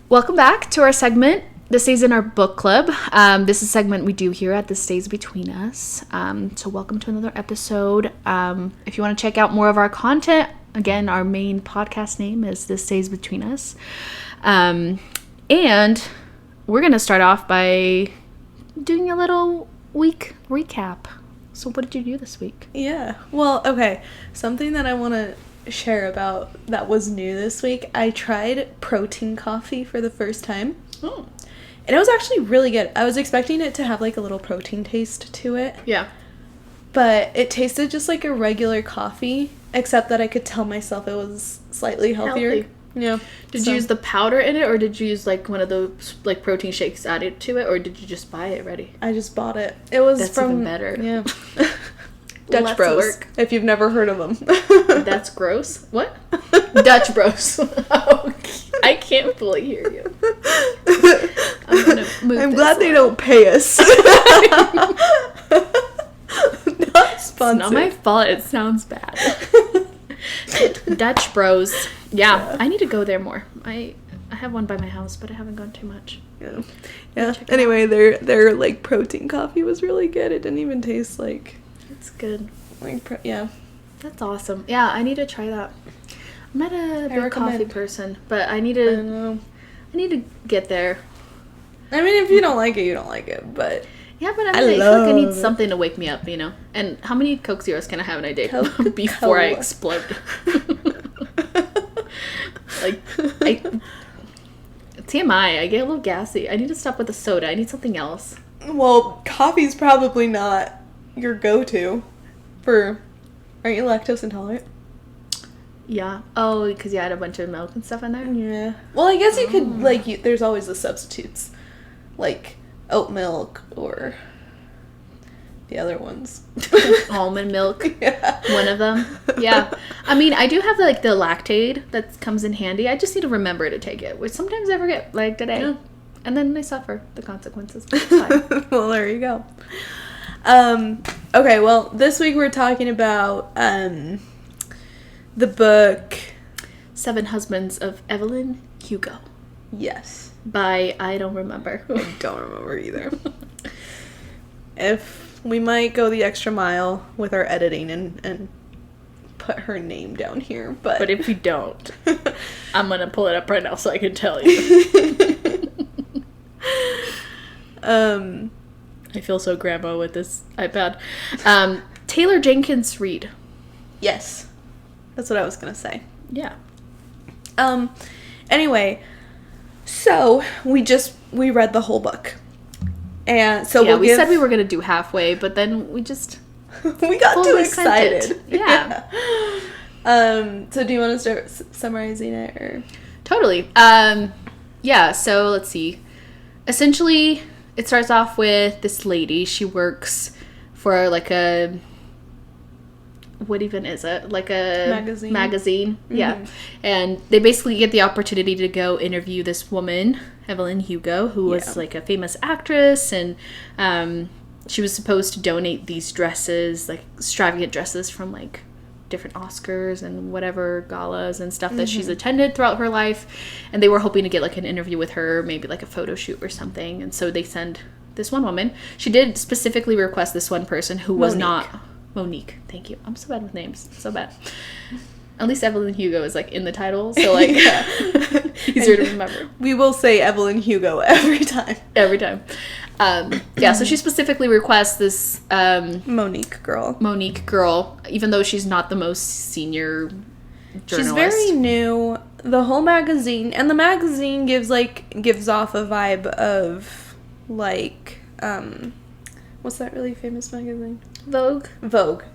Welcome back to our segment. This stays in our book club. This is a segment we do here at This Stays Between Us. So welcome to another episode. If you want to check out more of our content, again, our main podcast name is This Stays Between Us. And we're going to start off by doing a little week recap. So what did you do this week? Yeah. Well, okay. Something that I want to share about that was new this week. I tried protein coffee for the first time. Oh. And it was actually really good. I was expecting it to have like a little protein taste to it. Yeah. But it tasted just like a regular coffee, except that I could tell myself it was slightly healthier. Healthy. Yeah. Did you use the powder in it, or did you use like one of those like protein shakes added to it, or did you just buy it ready? I just bought it. It was That's from even better. Yeah. Dutch Bros. If you've never heard of them. That's gross. What? Dutch Bros. Oh, I can't fully hear you. I'm glad they don't pay us. Not sponsored. It's not my fault. It sounds bad. Dutch Bros. Yeah, I need to go there more. I have one by my house, but I haven't gone too much. Yeah. Anyway, their like protein coffee was really good. It didn't even taste like. It's good. Yeah. That's awesome. Yeah, I need to try that. I'm not a big coffee person, but I need to get there. I mean, if you don't like it, you don't like it, but... Yeah, but I feel like I need something to wake me up, you know? And how many Coke Zeros can I have in a day before I explode? TMI, I get a little gassy. I need to stop with the soda. I need something else. Well, coffee's probably not your go-to for... Aren't you lactose intolerant? Yeah. Oh, because you had a bunch of milk and stuff in there? Yeah. Well, I guess you could, like, there's always the substitutes. Like, oat milk or the other ones. Almond milk. Yeah. One of them. Yeah. I mean, I do have, like, the lactate that comes in handy. I just need to remember to take it, which sometimes I forget, like today. Yeah. And then I suffer the consequences. Well, there you go. Okay, well, this week we're talking about the book 7 Husbands of Evelyn Hugo. Yes. By I don't remember. I don't remember either. If we might go the extra mile with our editing and put her name down here, but if we don't, I'm gonna pull it up right now so I can tell you. I feel so grandma with this iPad. Taylor Jenkins Reid. Yes. That's what I was going to say. Yeah. Anyway, so we read the whole book. And so we said we were going to do halfway, but then we just we got too excited. Yeah. So do you want to start summarizing it or? Totally. Yeah, so let's see. Essentially, it starts off with this lady. She works for like a... What even is it? Like a... Magazine. Mm-hmm. Yeah. And they basically get the opportunity to go interview this woman, Evelyn Hugo, who was like a famous actress. And she was supposed to donate these dresses, like extravagant dresses from like different Oscars and whatever galas and stuff that she's attended throughout her life, and they were hoping to get like an interview with her, maybe like a photo shoot or something. And so they send this one woman. She did specifically request this one person who was not Monique. Thank you. I'm so bad with names, so bad. At least Evelyn Hugo is like in the title, so like easier to remember. We will say Evelyn Hugo every time. So she specifically requests this Monique girl, even though she's not the most senior journalist. She's very new. The whole magazine, and the magazine gives off a vibe of like what's that really famous magazine? Vogue.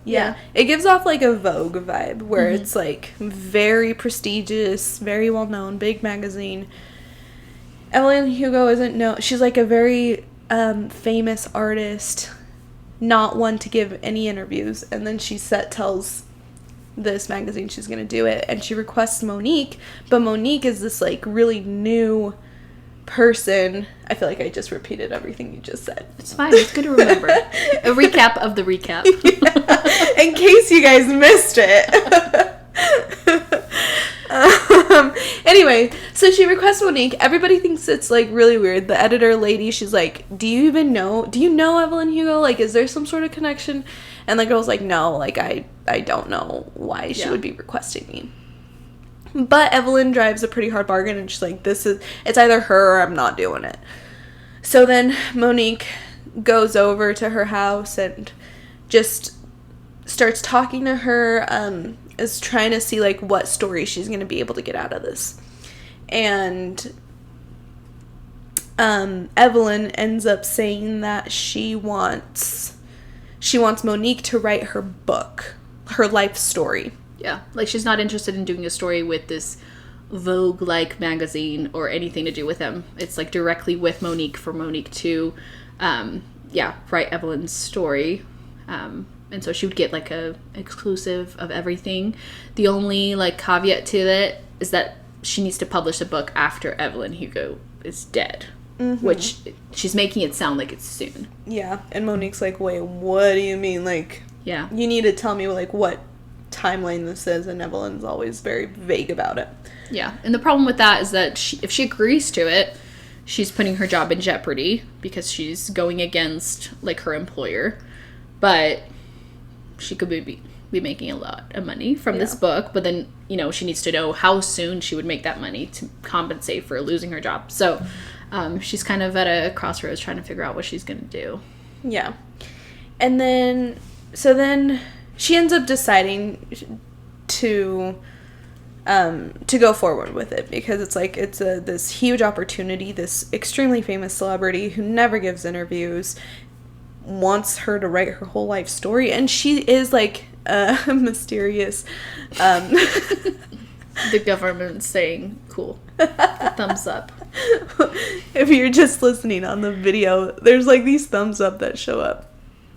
Yeah. It gives off like a Vogue vibe where it's like very prestigious, very well known, big magazine. Evelyn Hugo isn't known. She's like a very famous artist, not one to give any interviews, and then she tells this magazine she's gonna do it, and she requests Monique, but Monique is this like really new person. I feel like I just repeated everything you just said. It's fine. It's good to remember. A recap of the recap. Yeah, in case you guys missed it. Anyway, so she requests Monique. Everybody thinks it's, like, really weird. The editor lady, she's like, do you know Evelyn Hugo? Like, is there some sort of connection? And the girl's like, no, like, I don't know why she would be requesting me. But Evelyn drives a pretty hard bargain, and she's like, it's either her or I'm not doing it. So then Monique goes over to her house and just starts talking to her, is trying to see, like, what story she's going to be able to get out of this. And Evelyn ends up saying that she wants Monique to write her book, her life story. Yeah, like, she's not interested in doing a story with this Vogue-like magazine or anything to do with them. It's, like, directly with Monique for Monique to, write Evelyn's story. And so she would get, like, a exclusive of everything. The only, like, caveat to it is that she needs to publish a book after Evelyn Hugo is dead. Mm-hmm. Which she's making it sound like it's soon. Yeah, and Monique's like, wait, what do you mean? Like, yeah, you need to tell me, like, what timeline this is, and Evelyn's always very vague about it. Yeah, and the problem with that is that if she agrees to it, she's putting her job in jeopardy because she's going against, like, her employer. But she could be making a lot of money from this book, but then, you know, she needs to know how soon she would make that money to compensate for losing her job. So she's kind of at a crossroads trying to figure out what she's going to do. Yeah. And then she ends up deciding to go forward with it because it's like this huge opportunity. This extremely famous celebrity who never gives interviews wants her to write her whole life story, and she is, like, mysterious. The government saying cool. Thumbs up. If you're just listening on the video, there's, like, these thumbs up that show up.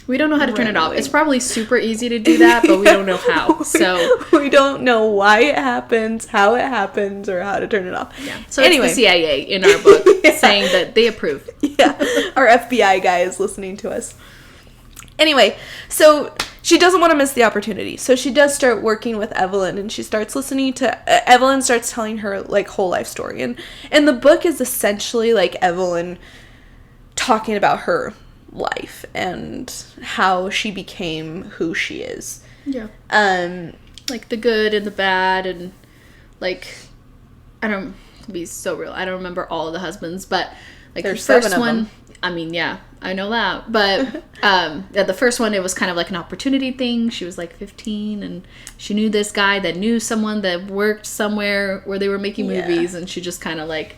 We don't know how to turn it off. It's probably super easy to do that, but we don't know how. So we don't know why it happens, how it happens, or how to turn it off. Yeah. So anyway, it's the CIA in our book saying that they approve. Yeah. Our FBI guy is listening to us. Anyway, so she doesn't want to miss the opportunity. So she does start working with Evelyn, and she starts listening to Evelyn starts telling her, like, whole life story. And the book is essentially, like, Evelyn talking about her life and how she became who she is. Yeah. Like, the good and the bad, and, like, I don't be so real. I don't remember all of the husbands, but, like, there's the first 7 of one, them. I mean, yeah, I know that. But the first one, it was kind of like an opportunity thing. She was, like, 15, and she knew this guy that knew someone that worked somewhere where they were making movies, and she just kind of, like,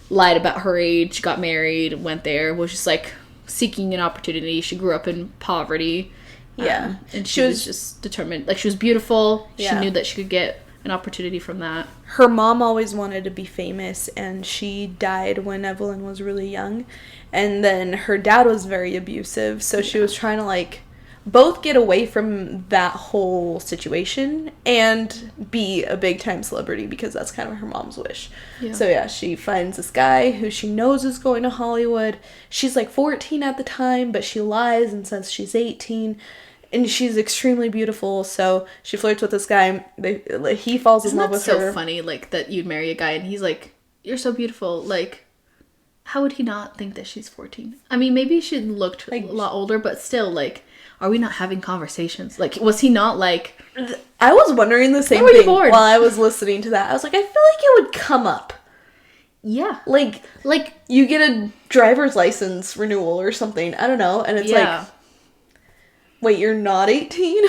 lied about her age, got married, went there, was just, like, seeking an opportunity. She grew up in poverty. Yeah. And she was just determined. Like, she was beautiful. Yeah. She knew that she could get an opportunity from that. Her mom always wanted to be famous, and she died when Evelyn was really young. And then her dad was very abusive, so she was trying to, like, both get away from that whole situation and be a big-time celebrity, because that's kind of her mom's wish. Yeah. So, yeah, she finds this guy who she knows is going to Hollywood. She's, like, 14 at the time, but she lies and says she's 18. And she's extremely beautiful, so she flirts with this guy. He falls in love with her. Isn't that so funny, like, that you'd marry a guy and he's like, you're so beautiful. Like, how would he not think that she's 14? I mean, maybe she looked, like, a lot older, but still, like, are we not having conversations? Like, was he not, like... I was wondering the same thing while I was listening to that. I was like, I feel like it would come up. Yeah. Like you get a driver's license renewal or something. I don't know. And it's like, wait, you're not 18?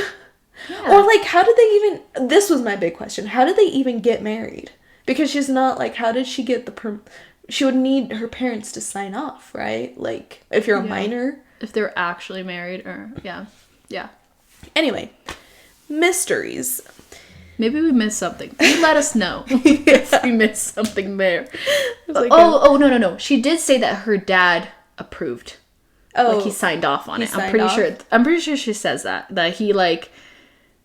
Yeah. Or, like, how did they even... This was my big question. How did they even get married? Because she's not, like, how did she get the... She would need her parents to sign off, right? Like, if you're a minor... If they're actually married, or... Yeah. Anyway. Mysteries. Maybe we missed something. You let us know if we missed something there. Like no. She did say that her dad approved. Oh. Like, he signed off on it. I'm pretty sure she says that he, like,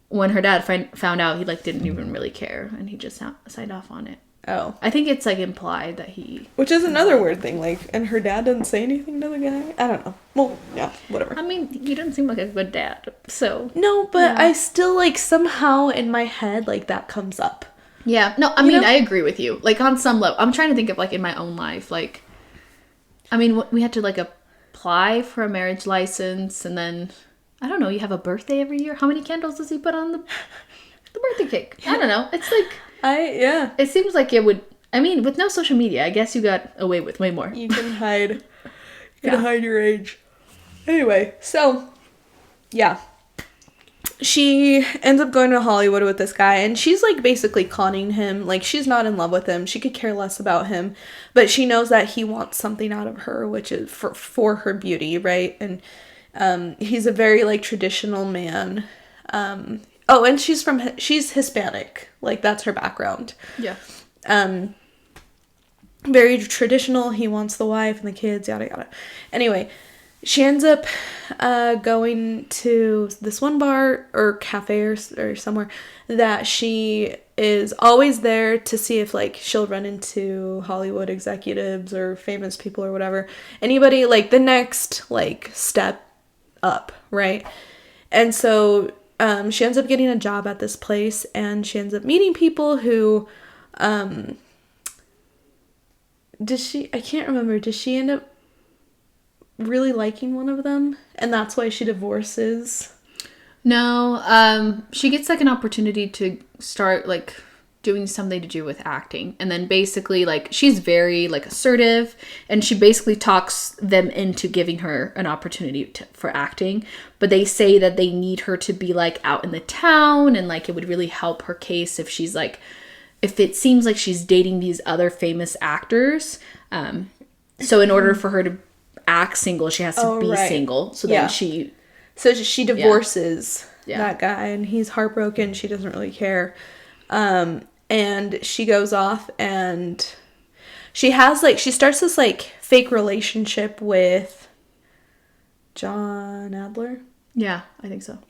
when her dad found out, he, like, didn't even really care, and he just signed off on it. Oh. I think it's, like, implied that he... Which is another weird thing, like, and her dad didn't say anything to the guy? I don't know. Well, yeah, whatever. I mean, he didn't seem like a good dad, so... No, but I still, like, somehow in my head, like, that comes up. Yeah. No, I mean, I agree with you. Like, on some level. I'm trying to think of, like, in my own life. Like, I mean, we had to, like, apply for a marriage license. And then, I don't know, you have a birthday every year. How many candles does he put on the birthday cake? I don't know. It's like... It seems like it would... I mean, with no social media, I guess you got away with way more. You can hide. You can hide your age. Anyway, so... Yeah. She ends up going to Hollywood with this guy, and she's, like, basically conning him. Like, she's not in love with him. She could care less about him. But she knows that he wants something out of her, which is for her beauty, right? And he's a very, like, traditional man. And she's Hispanic. Like, that's her background. Yeah. Very traditional. He wants the wife and the kids, yada, yada. Anyway... She ends up going to this one bar or cafe or somewhere that she is always there to see if, like, she'll run into Hollywood executives or famous people or whatever. Anybody, like, the next, like, step up, right? And so she ends up getting a job at this place, and she ends up meeting people who... I can't remember. Does she end up really liking one of them, and that's why she divorces? No, she gets, like, an opportunity to start, like, doing something to do with acting, and then basically, like, she's very, like, assertive, and she basically talks them into giving her an opportunity for acting, but they say that they need her to be, like, out in the town, and, like, it would really help her case if she's, like, if it seems like she's dating these other famous actors, so in order for her to act single, she has to be single. So then she divorces that guy, and he's heartbroken. She doesn't really care. And she goes off, and she starts this, like, fake relationship with John Adler. Yeah, I think so.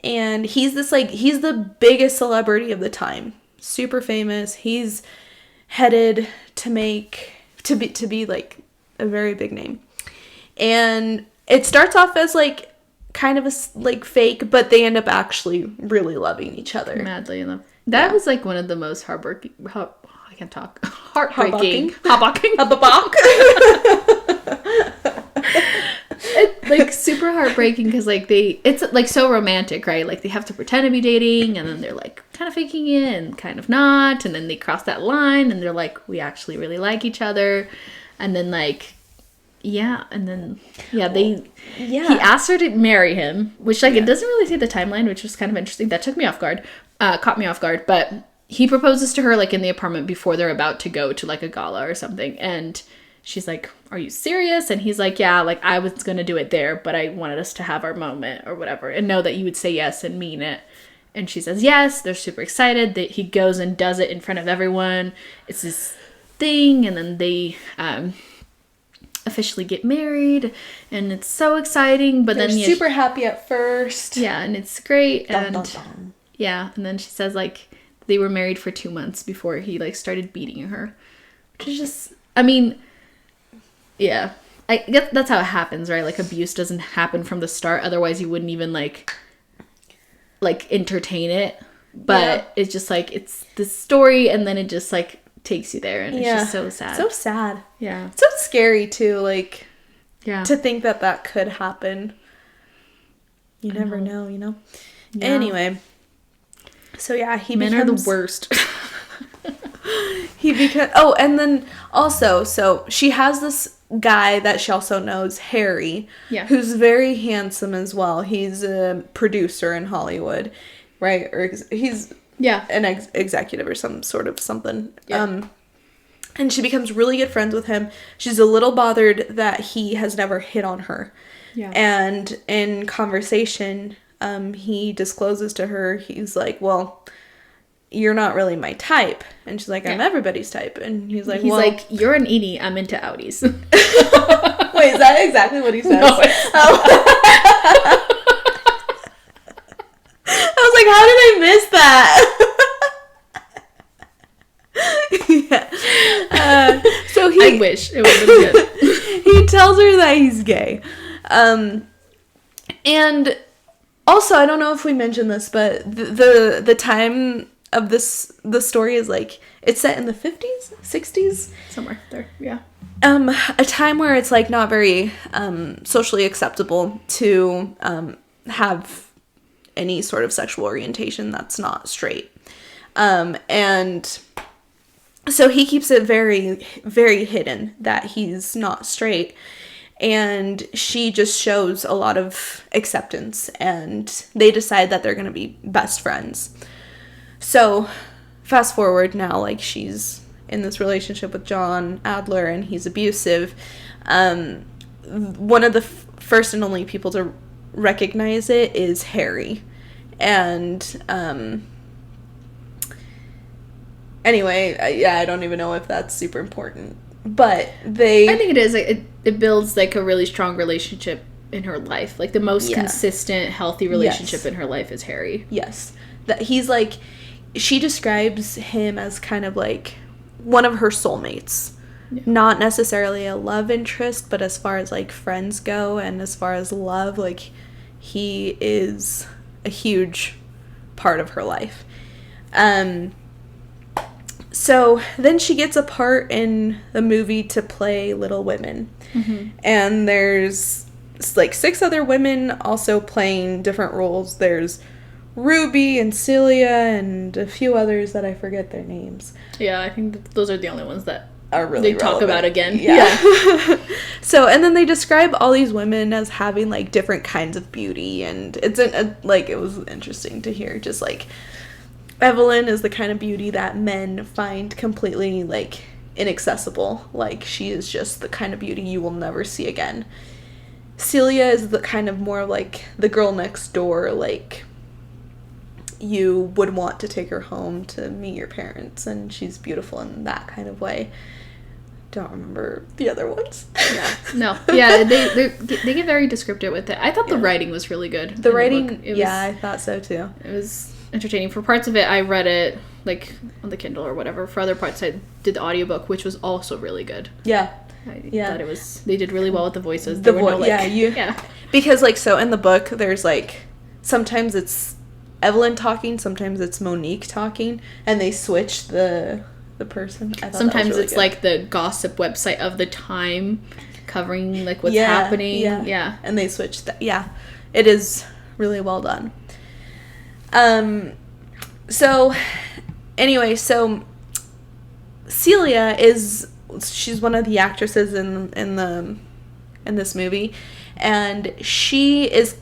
And he's the biggest celebrity of the time. Super famous. He's headed to be like a very big name. And it starts off as, like, kind of a, like, fake, but they end up actually really loving each other. Madly in love. That was, like, one of the most heartbreaking... I can't talk. Heartbreaking. It's, like, super heartbreaking because, like, it's, like, so romantic, right? Like, they have to pretend to be dating, and then they're, like, kind of faking it and kind of not, and then they cross that line, and they're like, we actually really like each other. And then, like... Yeah, and then, he asked her to marry him, which, like, it doesn't really say the timeline, which was kind of interesting. That caught me off guard, but he proposes to her, like, in the apartment before they're about to go to, like, a gala or something, and she's like, are you serious? And he's like, yeah, like, I was gonna do it there, but I wanted us to have our moment, or whatever, and know that you would say yes and mean it. And she says yes. They're super excited that he goes and does it in front of everyone. It's this thing, and then they, officially get married, and it's so exciting, but they're then super happy at first. Yeah, and it's great. Dun, dun, dun. Yeah, and then she says, like, they were married for 2 months before he, like, started beating her, which is just, I mean, yeah, I guess that's how it happens, right? Like, abuse doesn't happen from the start, otherwise you wouldn't even, like entertain it, but it's just, like, it's the story, and then it just, like, takes you there, and it's just so sad. So sad. Yeah. So scary too, like, to think that could happen. You never know, you know? Yeah. Anyway. So yeah, Men are the worst. And then also, so she has this guy that she also knows, Harry, who's very handsome as well. He's a producer in Hollywood, right? Or he's an executive or some sort of something. Yeah. And she becomes really good friends with him. She's a little bothered that he has never hit on her. Yeah. And in conversation, he discloses to her, he's like, well, you're not really my type. And she's like, I'm everybody's type. And he's like, you're an Edie, I'm into Audis. Wait, is that exactly what he says? No, I was like, how did I miss that? So I wish it would have been good. He tells her that he's gay. And also, I don't know if we mentioned this, but the time the story is like, it's set in the 50s, 60s? Somewhere there, yeah. A time where it's like not very socially acceptable to have any sort of sexual orientation that's not straight. And so he keeps it very, very hidden that he's not straight. And she just shows a lot of acceptance, and they decide that they're going to be best friends. So fast forward now, like, she's in this relationship with John Adler, and he's abusive. One of the first and only people to recognize it is Harry. And anyway, I don't even know if that's super important. But I think it is. It builds, like, a really strong relationship in her life. Like, the most consistent, healthy relationship in her life is Harry. Yes. That he's, like, she describes him as kind of, like, one of her soulmates. Yeah. Not necessarily a love interest, but as far as, like, friends go and as far as love, like, he is a huge part of her life. So then she gets a part in the movie to play Little Women. Mm-hmm. And there's, like, 6 other women also playing different roles. There's Ruby and Celia and a few others that I forget their names. Yeah, I think those are the only ones that are really they talk about again. Yeah. So, and then they describe all these women as having, like, different kinds of beauty. And it's, it was interesting to hear just, like, Evelyn is the kind of beauty that men find completely, like, inaccessible. Like, she is just the kind of beauty you will never see again. Celia is the kind of more, like, the girl next door, like, you would want to take her home to meet your parents, and she's beautiful in that kind of way. Don't remember the other ones. Yeah. No. Yeah, they get very descriptive with it. I thought the writing was really good. The writing, I thought so, too. It was entertaining. For parts of it, I read it, like, on the Kindle or whatever. For other parts, I did the audiobook, which was also really good. Yeah. I thought they did really well with the voices. Because, like, so in the book, there's, like, sometimes it's Evelyn talking, sometimes it's Monique talking, and they switch the person. Sometimes really it's good. Like the gossip website of the time covering, like, what's happening. Yeah. And they switch that. Yeah. It is really well done. So anyway, so Celia she's one of the actresses in this movie, and she is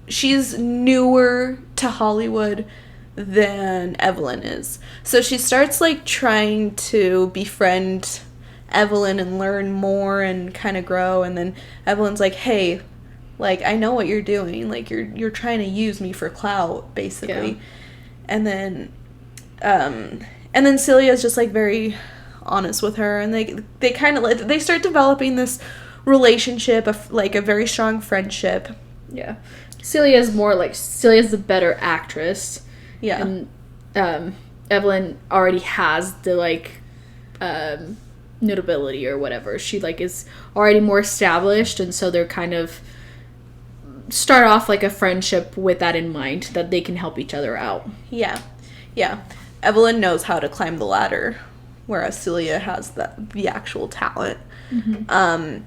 she's newer to Hollywood than Evelyn is. So she starts, like, trying to befriend Evelyn and learn more and kind of grow, and then Evelyn's like, hey, like, I know what you're doing, like, you're trying to use me for clout, basically. Yeah. And then Celia's just, like, very honest with her, and they kind of, like, they start developing this relationship of, like, a very strong friendship. Yeah. Celia's the better actress. Yeah. And Evelyn already has the, like, notability or whatever. She, like, is already more established, and so they're kind of start off, like, a friendship with that in mind, that they can help each other out. Yeah. Yeah. Evelyn knows how to climb the ladder, whereas Celia has the actual talent. Mm-hmm.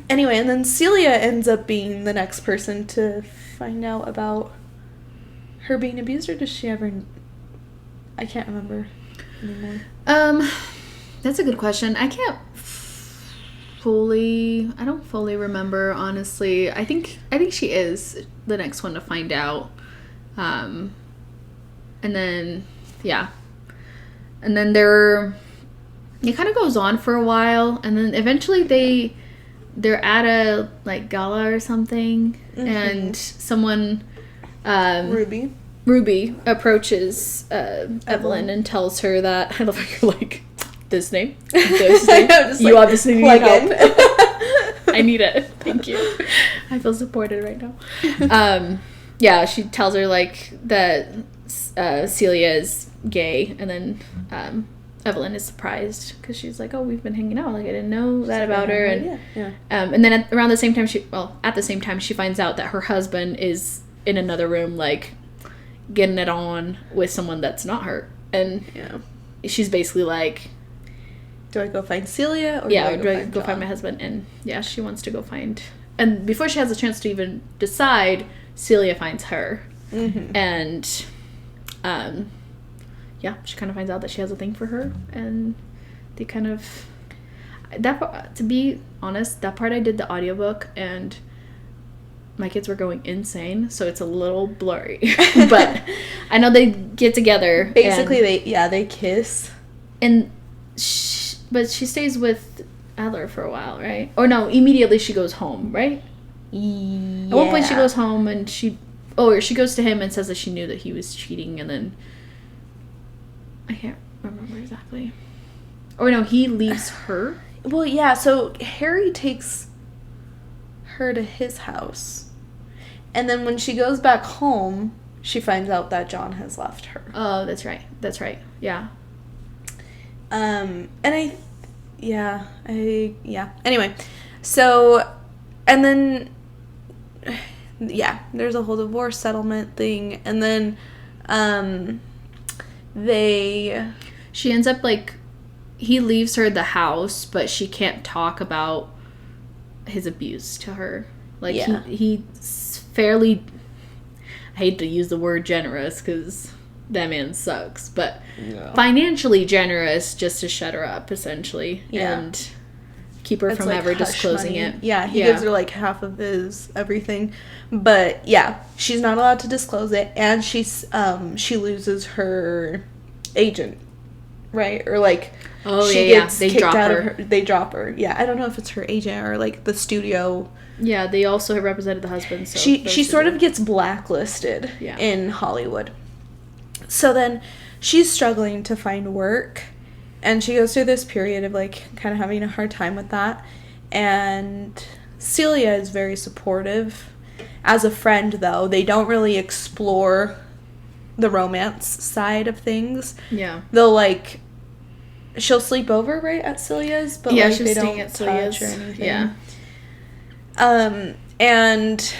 Anyway, and then Celia ends up being the next person to find out about her being abused, or does she ever... I can't remember anymore. That's a good question. I don't fully remember, honestly. I think she is the next one to find out. And then, yeah. And then it kind of goes on for a while, and then eventually they're at a, like, gala or something, mm-hmm. and someone... Ruby approaches Evelyn and tells her that... I love how you're like, this name? This name? You obviously need help. I need it. Thank you. I feel supported right now. Yeah, she tells her, like, that Celia is gay, and then Evelyn is surprised because she's like, oh, we've been hanging out. Like, I didn't know that about her. And and then around the same time, at the same time, she finds out that her husband is in another room, like, getting it on with someone that's not her. And she's basically like, do I go find Celia or do I go find my husband? And she wants to go find, and before she has a chance to even decide, Celia finds her. Mm-hmm. And she kind of finds out that she has a thing for her, and they kind of, to be honest, that part I did the audiobook, and my kids were going insane, so it's a little blurry. But I know they get together. Basically, they kiss. But she stays with Adler for a while, right? Or no, immediately she goes home, right? Yeah. At one point she goes home, and she goes to him and says that she knew that he was cheating, and then I can't remember exactly. Or no, he leaves her. Well, yeah, so Harry takes her to his house. And then when she goes back home, she finds out that John has left her. Oh, that's right. Yeah. Anyway, so, and then, there's a whole divorce settlement thing, and then, she ends up, like, he leaves her the house, but she can't talk about his abuse to her. Like, he's fairly, I hate to use the word generous, because that man sucks, but financially generous just to shut her up, essentially, and keep her from ever disclosing it. Yeah, he gives her, like, half of his everything, but, she's not allowed to disclose it, and she loses her agent, right? Or, like, she gets kicked out of her. They drop her. Yeah, I don't know if it's her agent or, like, the studio. Yeah, they also represented the husband, so she sort of gets blacklisted in Hollywood. So then she's struggling to find work, and she goes through this period of, like, kind of having a hard time with that. And Celia is very supportive. As a friend, though, they don't really explore the romance side of things. Yeah. They'll, like, she'll sleep over, right, at Celia's, but, like, they don't at touch or anything. Yeah. And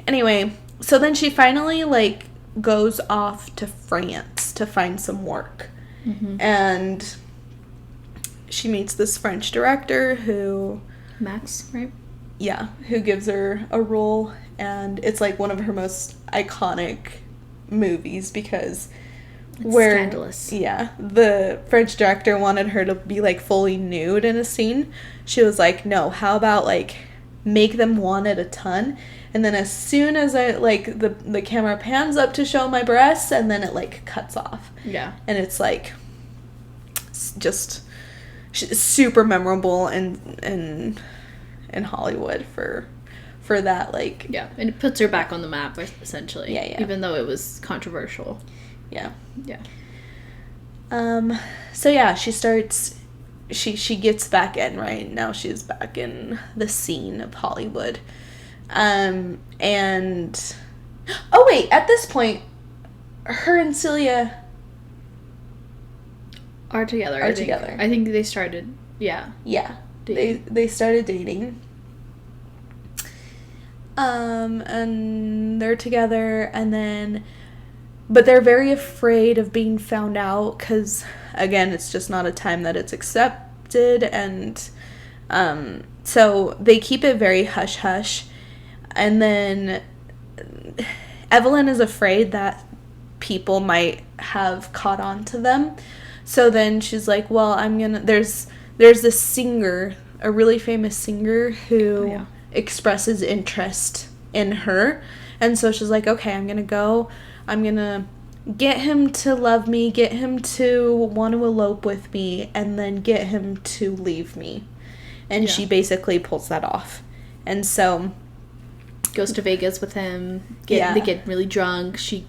anyway, so then she finally, like, goes off to France to find some work. Mm-hmm. And she meets this French director who... Max, right? Yeah, who gives her a role, and it's, like, one of her most iconic movies because... It's scandalous. Yeah, the French director wanted her to be, like, fully nude in a scene. She was like, no, how about, like, make them want it a ton, and then as soon as I, like, the camera pans up to show my breasts, and then it, like, cuts off. Yeah. And it's, like, just super memorable in Hollywood for that, like... Yeah, and it puts her back on the map, essentially. Yeah. Even though it was controversial. Yeah. So, yeah, she starts... She gets back in, right? Now she's back in the scene of Hollywood. And... Oh, wait, at this point, her and Celia... Are together. I think they started, Yeah. They started dating. And they're together, and then... But they're very afraid of being found out because, again, it's just not a time that it's accepted. And so they keep it very hush-hush. And then Evelyn is afraid that people might have caught on to them. So then she's like, well, there's this singer, a really famous singer who expresses interest in her. And so she's like, okay, I'm going to get him to love me, get him to want to elope with me, and then get him to leave me. And she basically pulls that off. And so... Goes to Vegas with him. They get really drunk. She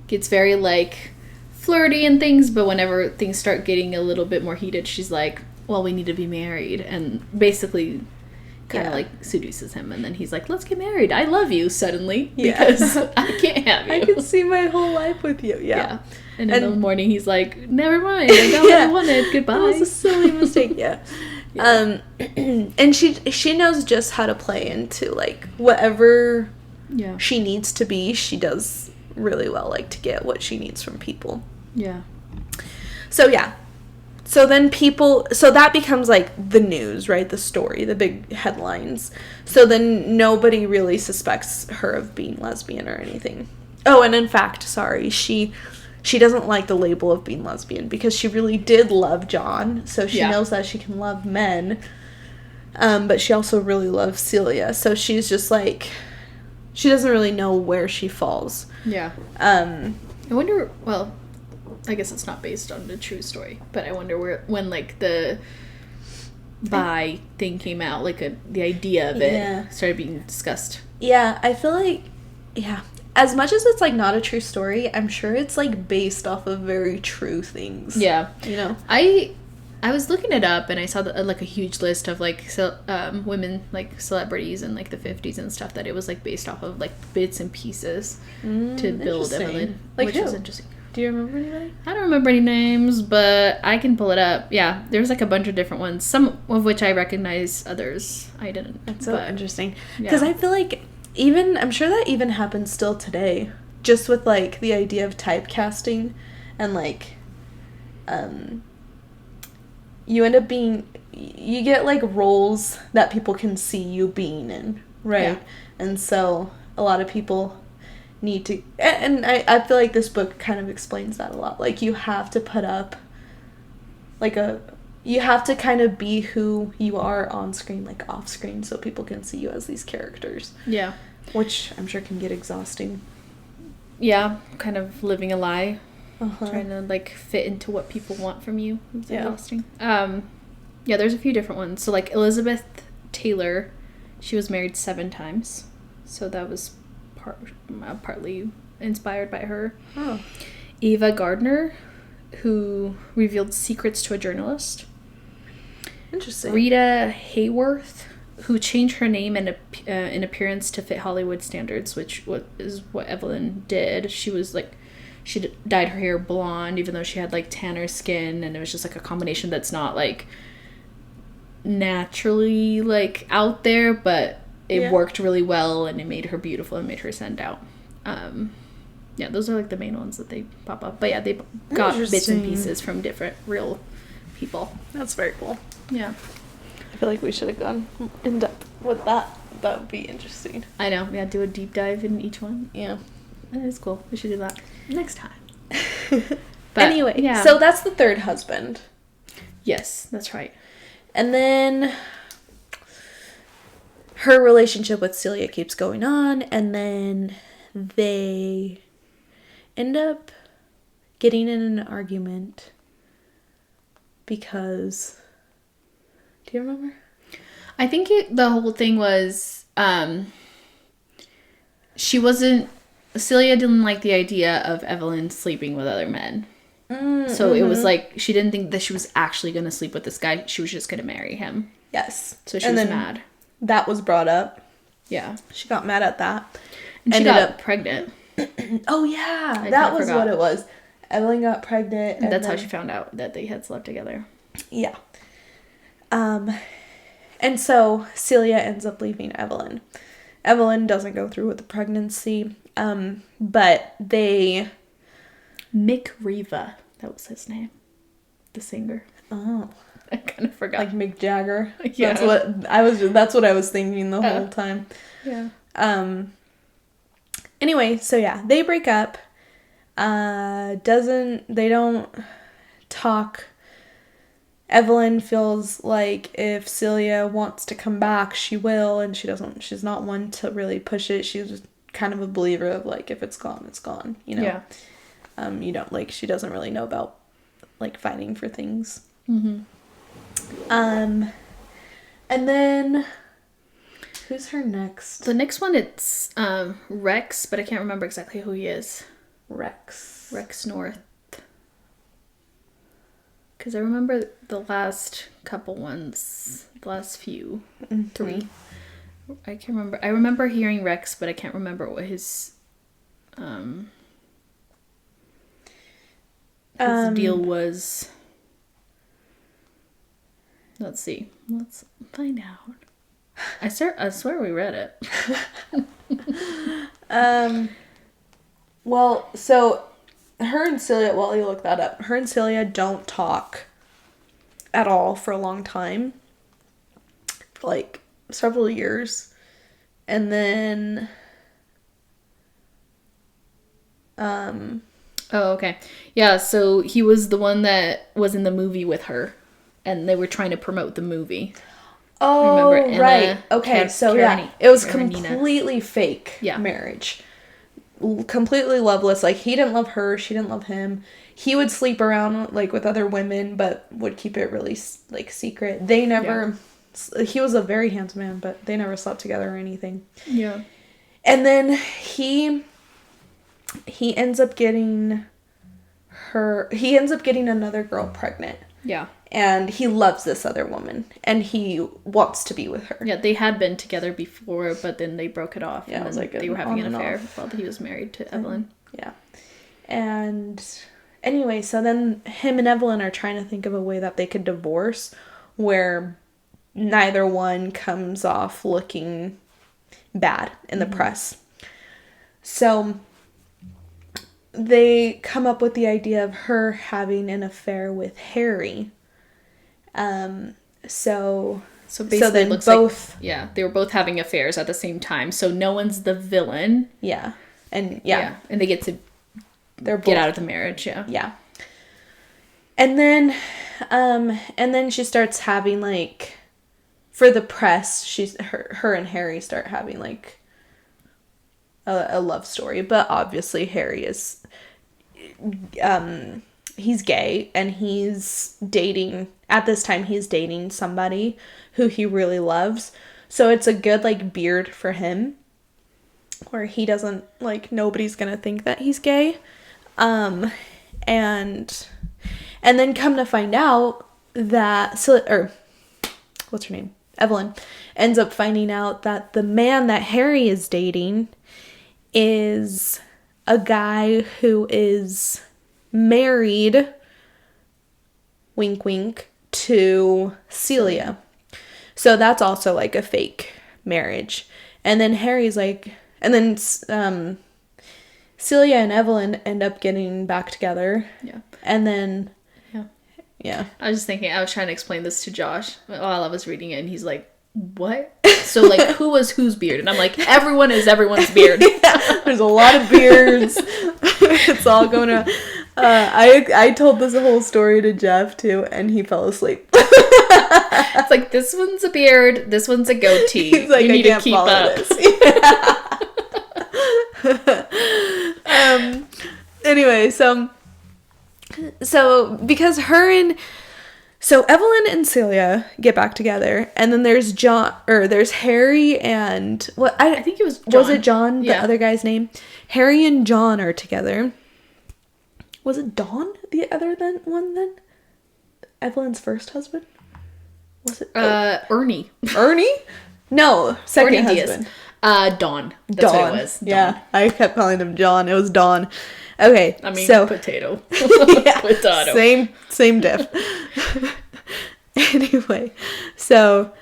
gets very, like, flirty and things, but whenever things start getting a little bit more heated, she's like, well, we need to be married. And basically... kind of, like, seduces him, and then he's like, let's get married. I love you, suddenly, because I can't have you. I can see my whole life with you. Yeah. And in the morning, he's like, never mind. I got what I wanted. Goodbye. That was a silly mistake, And she knows just how to play into, like, whatever she needs to be, she does really well, like, to get what she needs from people. Yeah. So, yeah. So then so that becomes, like, the news, right? The story, the big headlines. So then nobody really suspects her of being lesbian or anything. Oh, and in fact, sorry, she doesn't like the label of being lesbian because she really did love John. So she knows that she can love men. But she also really loves Celia. So she's just, like, she doesn't really know where she falls. Yeah. I wonder, well, I guess it's not based on a true story, but I wonder when, like, the bi thing came out, like, the idea of it started being discussed. Yeah, I feel like, as much as it's, like, not a true story, I'm sure it's, like, based off of very true things. Yeah. You know? I was looking it up, and I saw, like, a huge list of, like, women, like, celebrities in, like, the 50s and stuff, that it was, like, based off of, like, bits and pieces to build Evelyn, like, which was interesting. Do you remember anybody? I don't remember any names, but I can pull it up. Yeah, there's, like, a bunch of different ones, some of which I recognize, others I didn't. That's so interesting. Because I feel like I'm sure that even happens still today, just with, like, the idea of typecasting and, like, you end up you get, like, roles that people can see you being in, right? Yeah. And so a lot of people need to, and I feel like this book kind of explains that a lot. Like, you have to put up, like, you have to kind of be who you are on screen, like, off screen, so people can see you as these characters. Yeah. Which I'm sure can get exhausting. Yeah, kind of living a lie. Trying to, like, fit into what people want from you. It's exhausting. Yeah, there's a few different ones. So, like, Elizabeth Taylor, she was married 7 times. So that was partly inspired by her. Oh. Ava Gardner, who revealed secrets to a journalist. Interesting. Rita Hayworth, who changed her name and appearance to fit Hollywood standards, which is what Evelyn did. She was, like, she dyed her hair blonde, even though she had, like, tanner skin, and it was just, like, a combination that's not, like, naturally, like, out there, but it worked really well, and it made her beautiful and made her stand out. Yeah, those are, like, the main ones that they pop up. But yeah, they got bits and pieces from different real people. That's very cool. Yeah. I feel like we should have gone in depth with that. That would be interesting. I know. Yeah, do a deep dive in each one. Yeah. That is cool. We should do that next time. But anyway, yeah. So that's the third husband. Yes, that's right. And then her relationship with Celia keeps going on, and then they end up getting in an argument because... Do you remember? I think the whole thing was Celia didn't like the idea of Evelyn sleeping with other men. So it was like, she didn't think that she was actually going to sleep with this guy. She was just going to marry him. Yes. So she was mad. That was brought up. Yeah. She got mad at that. And she got pregnant. Oh, yeah. That was what it was. Evelyn got pregnant. And that's how she found out that they had slept together. Yeah. And so Celia ends up leaving Evelyn. Evelyn doesn't go through with the pregnancy. But they... Mick Riva, that was his name. The singer. Oh. I kind of forgot. Like Mick Jagger. Yeah. That's what I was thinking the whole time. Yeah. Anyway, so yeah, they break up. They don't talk. Evelyn feels like if Celia wants to come back, she will, and she's not one to really push it. She's kind of a believer of, like, if it's gone, it's gone, you know? Yeah. She doesn't really know about, like, fighting for things. Mm-hmm. And then, who's her next? The next one, it's Rex, but I can't remember exactly who he is. Rex North. Because I remember the last couple ones, the last few, 3. I can't remember. I remember hearing Rex, but I can't remember what his deal was. Let's see. Let's find out. I swear we read it. Well, so her and Celia, while you look that up, her and Celia don't talk at all for a long time. Like, several years. And then... Oh, okay. Yeah, so he was the one that was in the movie with her. And they were trying to promote the movie. Oh, remember, right. Okay, so yeah. It was completely fake marriage. Completely loveless. Like, he didn't love her, she didn't love him. He would sleep around, like, with other women, but would keep it really, like, secret. They never... Yeah. He was a very handsome man, but they never slept together or anything. Yeah. And then he ends up getting another girl pregnant. Yeah. And he loves this other woman. And he wants to be with her. Yeah, they had been together before, but then they broke it off. Yeah, and it was like they were having an affair off. while he was married to Evelyn. Yeah. And anyway, so then him and Evelyn are trying to think of a way that they could divorce where neither one comes off looking bad in the press. So they come up with the idea of her having an affair with Harry. So basically it looks both, like, they were both having affairs at the same time. So no one's the villain. Yeah. And and they get to get out of the marriage. Yeah. Yeah. And then she starts having, like, for the press, her and Harry start having, like, a love story. But obviously Harry is, he's gay, and he's dating, at this time, he's dating somebody who he really loves. So it's a good, like, beard for him, where he doesn't, like, nobody's gonna think that he's gay. And then come to find out that, what's her name? Evelyn ends up finding out that the man that Harry is dating is a guy who is married, wink wink, to Celia. So that's also, like, a fake marriage. And then Harry's like, and then Celia and Evelyn end up getting back together. Yeah. And then yeah. I was just thinking, I was trying to explain this to Josh while I was reading it, and he's like, what? So, like, who was whose beard? And I'm like, everyone is everyone's beard. Yeah, there's a lot of beards. It's all going on. I told this whole story to Jeff, too, and he fell asleep. It's like, this one's a beard, this one's a goatee. He's like, you need to keep up. Anyway, so because Evelyn and Celia get back together, and then there's there's Harry and I think it was John. Was it John, the other guy's name? Harry and John are together. Was it Don, the other one then? Evelyn's first husband? Was it Ernie? Ernie? No, second Ernie husband. Diaz. Don. That's what it was. Don. Yeah, I kept calling him John. It was Don. Okay, I mean, so potato. Yeah, potato. Same diff. Anyway, so,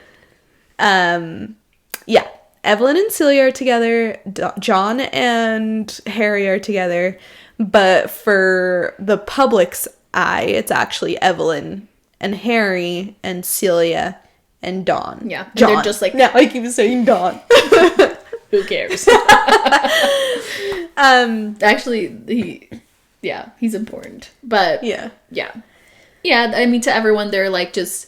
yeah, Evelyn and Celia are together. John and Harry are together. But for the public's eye, it's actually Evelyn and Harry and Celia and Dawn. Yeah, and John. they're just like... Yeah, I keep saying Dawn. Who cares? Actually, he's important. But yeah, I mean, to everyone, they're like just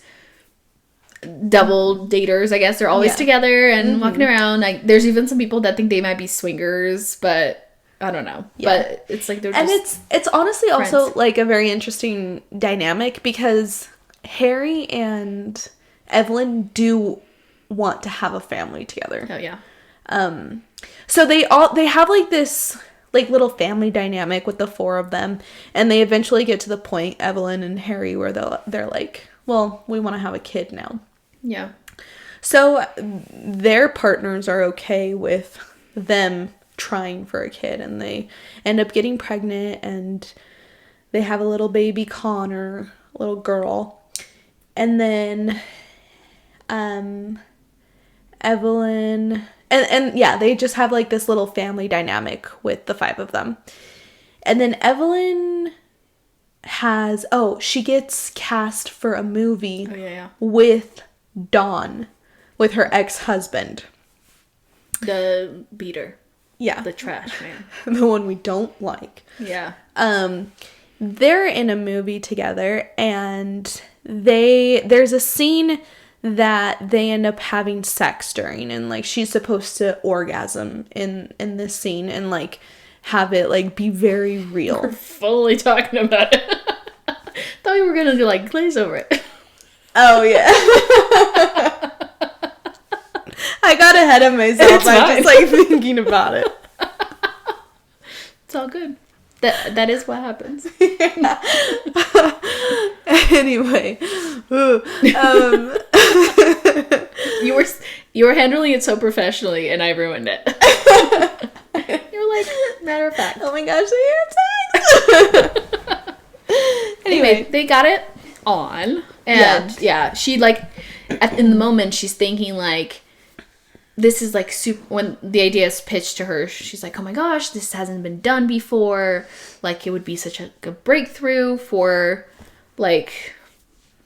double daters, I guess. They're always together and walking around. Like, there's even some people that think they might be swingers, but I don't know. Yeah. But it's like they're just... And it's honestly friends. Also like a very interesting dynamic, because Harry and Evelyn do want to have a family together. Oh yeah. So they have like this like little family dynamic with the four of them, and they eventually get to the point, Evelyn and Harry, where they're like, well, we want to have a kid now. Yeah. So their partners are okay with them trying for a kid, and they end up getting pregnant, and they have a little baby Connor, a little girl. And then Evelyn, and yeah, they just have like this little family dynamic with the 5 of them. And then Evelyn she gets cast for a movie with Dawn, with her ex-husband. The beater. Yeah. The trash man. The one we don't like. Yeah. They're in a movie together, and there's a scene that they end up having sex during, and like she's supposed to orgasm in this scene and like have it like be very real. We're fully talking about it. Thought we were gonna do like glaze over it. Oh yeah. I got ahead of myself. I'm just like thinking about it. It's all good. That is what happens. Anyway, you were handling it so professionally, and I ruined it. You're like, matter of fact. Oh my gosh, so Anyway, they got it on, and she like in the moment she's thinking like, this is like super, when the idea is pitched to her, she's like, oh my gosh, this hasn't been done before. Like, it would be such a good breakthrough for like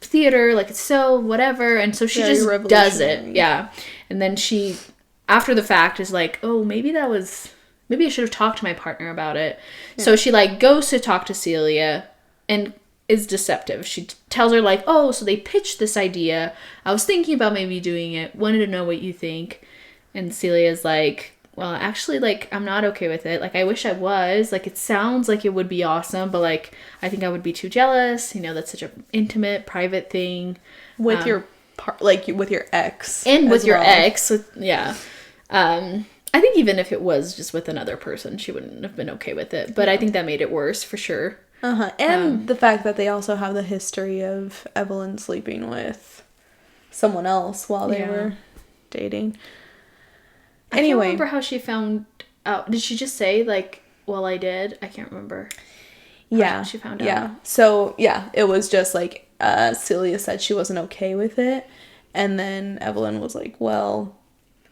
theater, like it's so whatever. And so she just does it. Yeah. And then she, after the fact, is like, oh, maybe I should have talked to my partner about it. Yeah. So she like goes to talk to Celia and is deceptive. She tells her like, oh, so they pitched this idea. I was thinking about maybe doing it. Wanted to know what you think. And Celia's like, well, actually, like, I'm not okay with it. Like, I wish I was. Like, it sounds like it would be awesome, but, like, I think I would be too jealous. You know, that's such an intimate, private thing. With your with your ex. And with your ex. Yeah. I think even if it was just with another person, she wouldn't have been okay with it. But I think that made it worse, for sure. Uh-huh. And the fact that they also have the history of Evelyn sleeping with someone else while they were dating. Anyway. I can't remember how she found out. Did she just say, like, well, I did? I can't remember. Yeah. She found out. Yeah. So, yeah, it was just, like, Celia said she wasn't okay with it. And then Evelyn was like, well,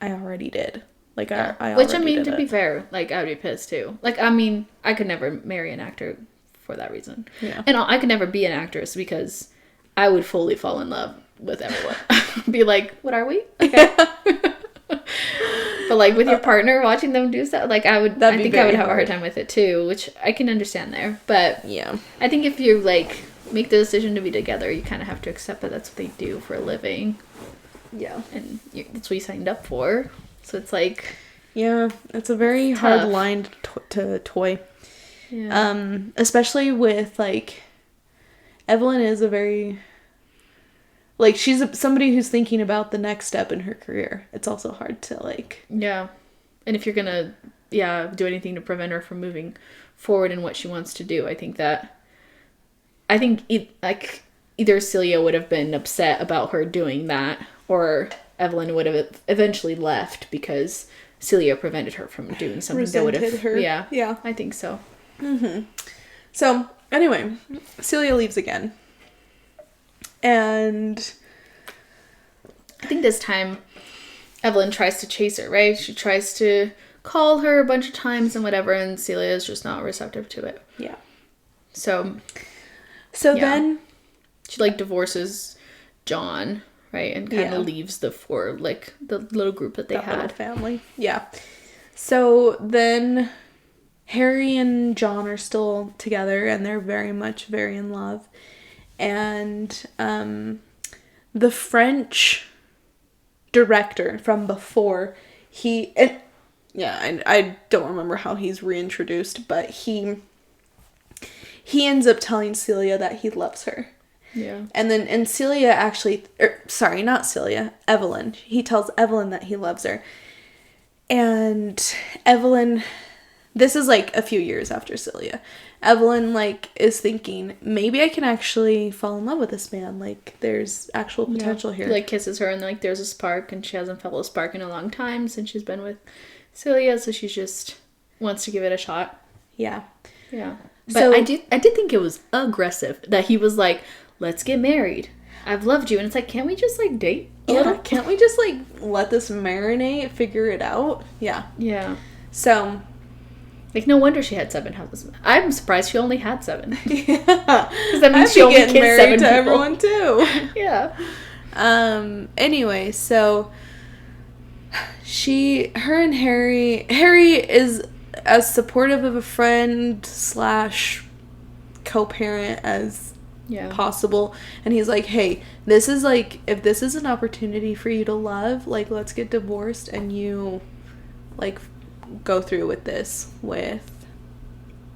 I already did. Like, I already Which, I mean, to be fair, like, I would be pissed, too. Like, I mean, I could never marry an actor for that reason. Yeah. And I could never be an actress because I would fully fall in love with everyone. Be like, what are we? Okay. But like with your partner watching them do stuff, like I think I would have a hard time with it too, which I can understand there. But yeah, I think if you like make the decision to be together, you kind of have to accept that that's what they do for a living. Yeah, and that's what you signed up for. So it's like, yeah, it's a very hard line to toy. Yeah. Especially with like Evelyn is a very like, she's somebody who's thinking about the next step in her career. It's also hard to, like... Yeah. And if you're gonna, do anything to prevent her from moving forward in what she wants to do, I think either Celia would have been upset about her doing that, or Evelyn would have eventually left because Celia prevented her from doing something that would have... her. Yeah, I think so. Mm-hmm. So, anyway, Celia leaves again. And I think this time Evelyn tries to chase her, right? She tries to call her a bunch of times and whatever, and Celia is just not receptive to it. Yeah. So then she like divorces John, right? And kind of leaves the little group that they had. Little family. Yeah. So then Harry and John are still together and they're very in love. And the French director from before, I don't remember how he's reintroduced, but he ends up telling Celia that he loves her. Yeah. And Celia actually, not Celia, Evelyn. He tells Evelyn that he loves her. And Evelyn, this is like a few years after Celia. Evelyn, like, is thinking, maybe I can actually fall in love with this man. Like, there's actual potential here. Like, kisses her, and, like, there's a spark, and she hasn't felt a spark in a long time since she's been with Celia, so she just wants to give it a shot. Yeah. Yeah. But I did think it was aggressive that he was like, let's get married. I've loved you. And it's like, can't we just, like, date? Yeah, can't we just, like, let this marinate, figure it out? Yeah. Yeah. So... Like, no wonder she had 7 houses. I'm surprised she only had 7. Yeah. Because that means she only kissed 7 people. Everyone, too. Yeah. Anyway, so... Her and Harry is as supportive of a friend / co-parent as possible. And he's like, hey, this is, like, if this is an opportunity for you to love, like, let's get divorced and you, like... go through with this with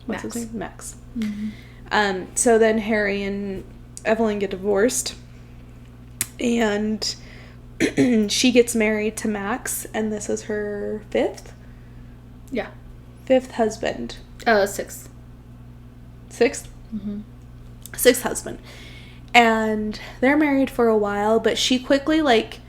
what's his name? Max. Mm-hmm. So then Harry and Evelyn get divorced, and she gets married to Max, and this is her 5th husband. 6th. 6th? Mm-hmm. 6th husband. And they're married for a while, but she quickly, like,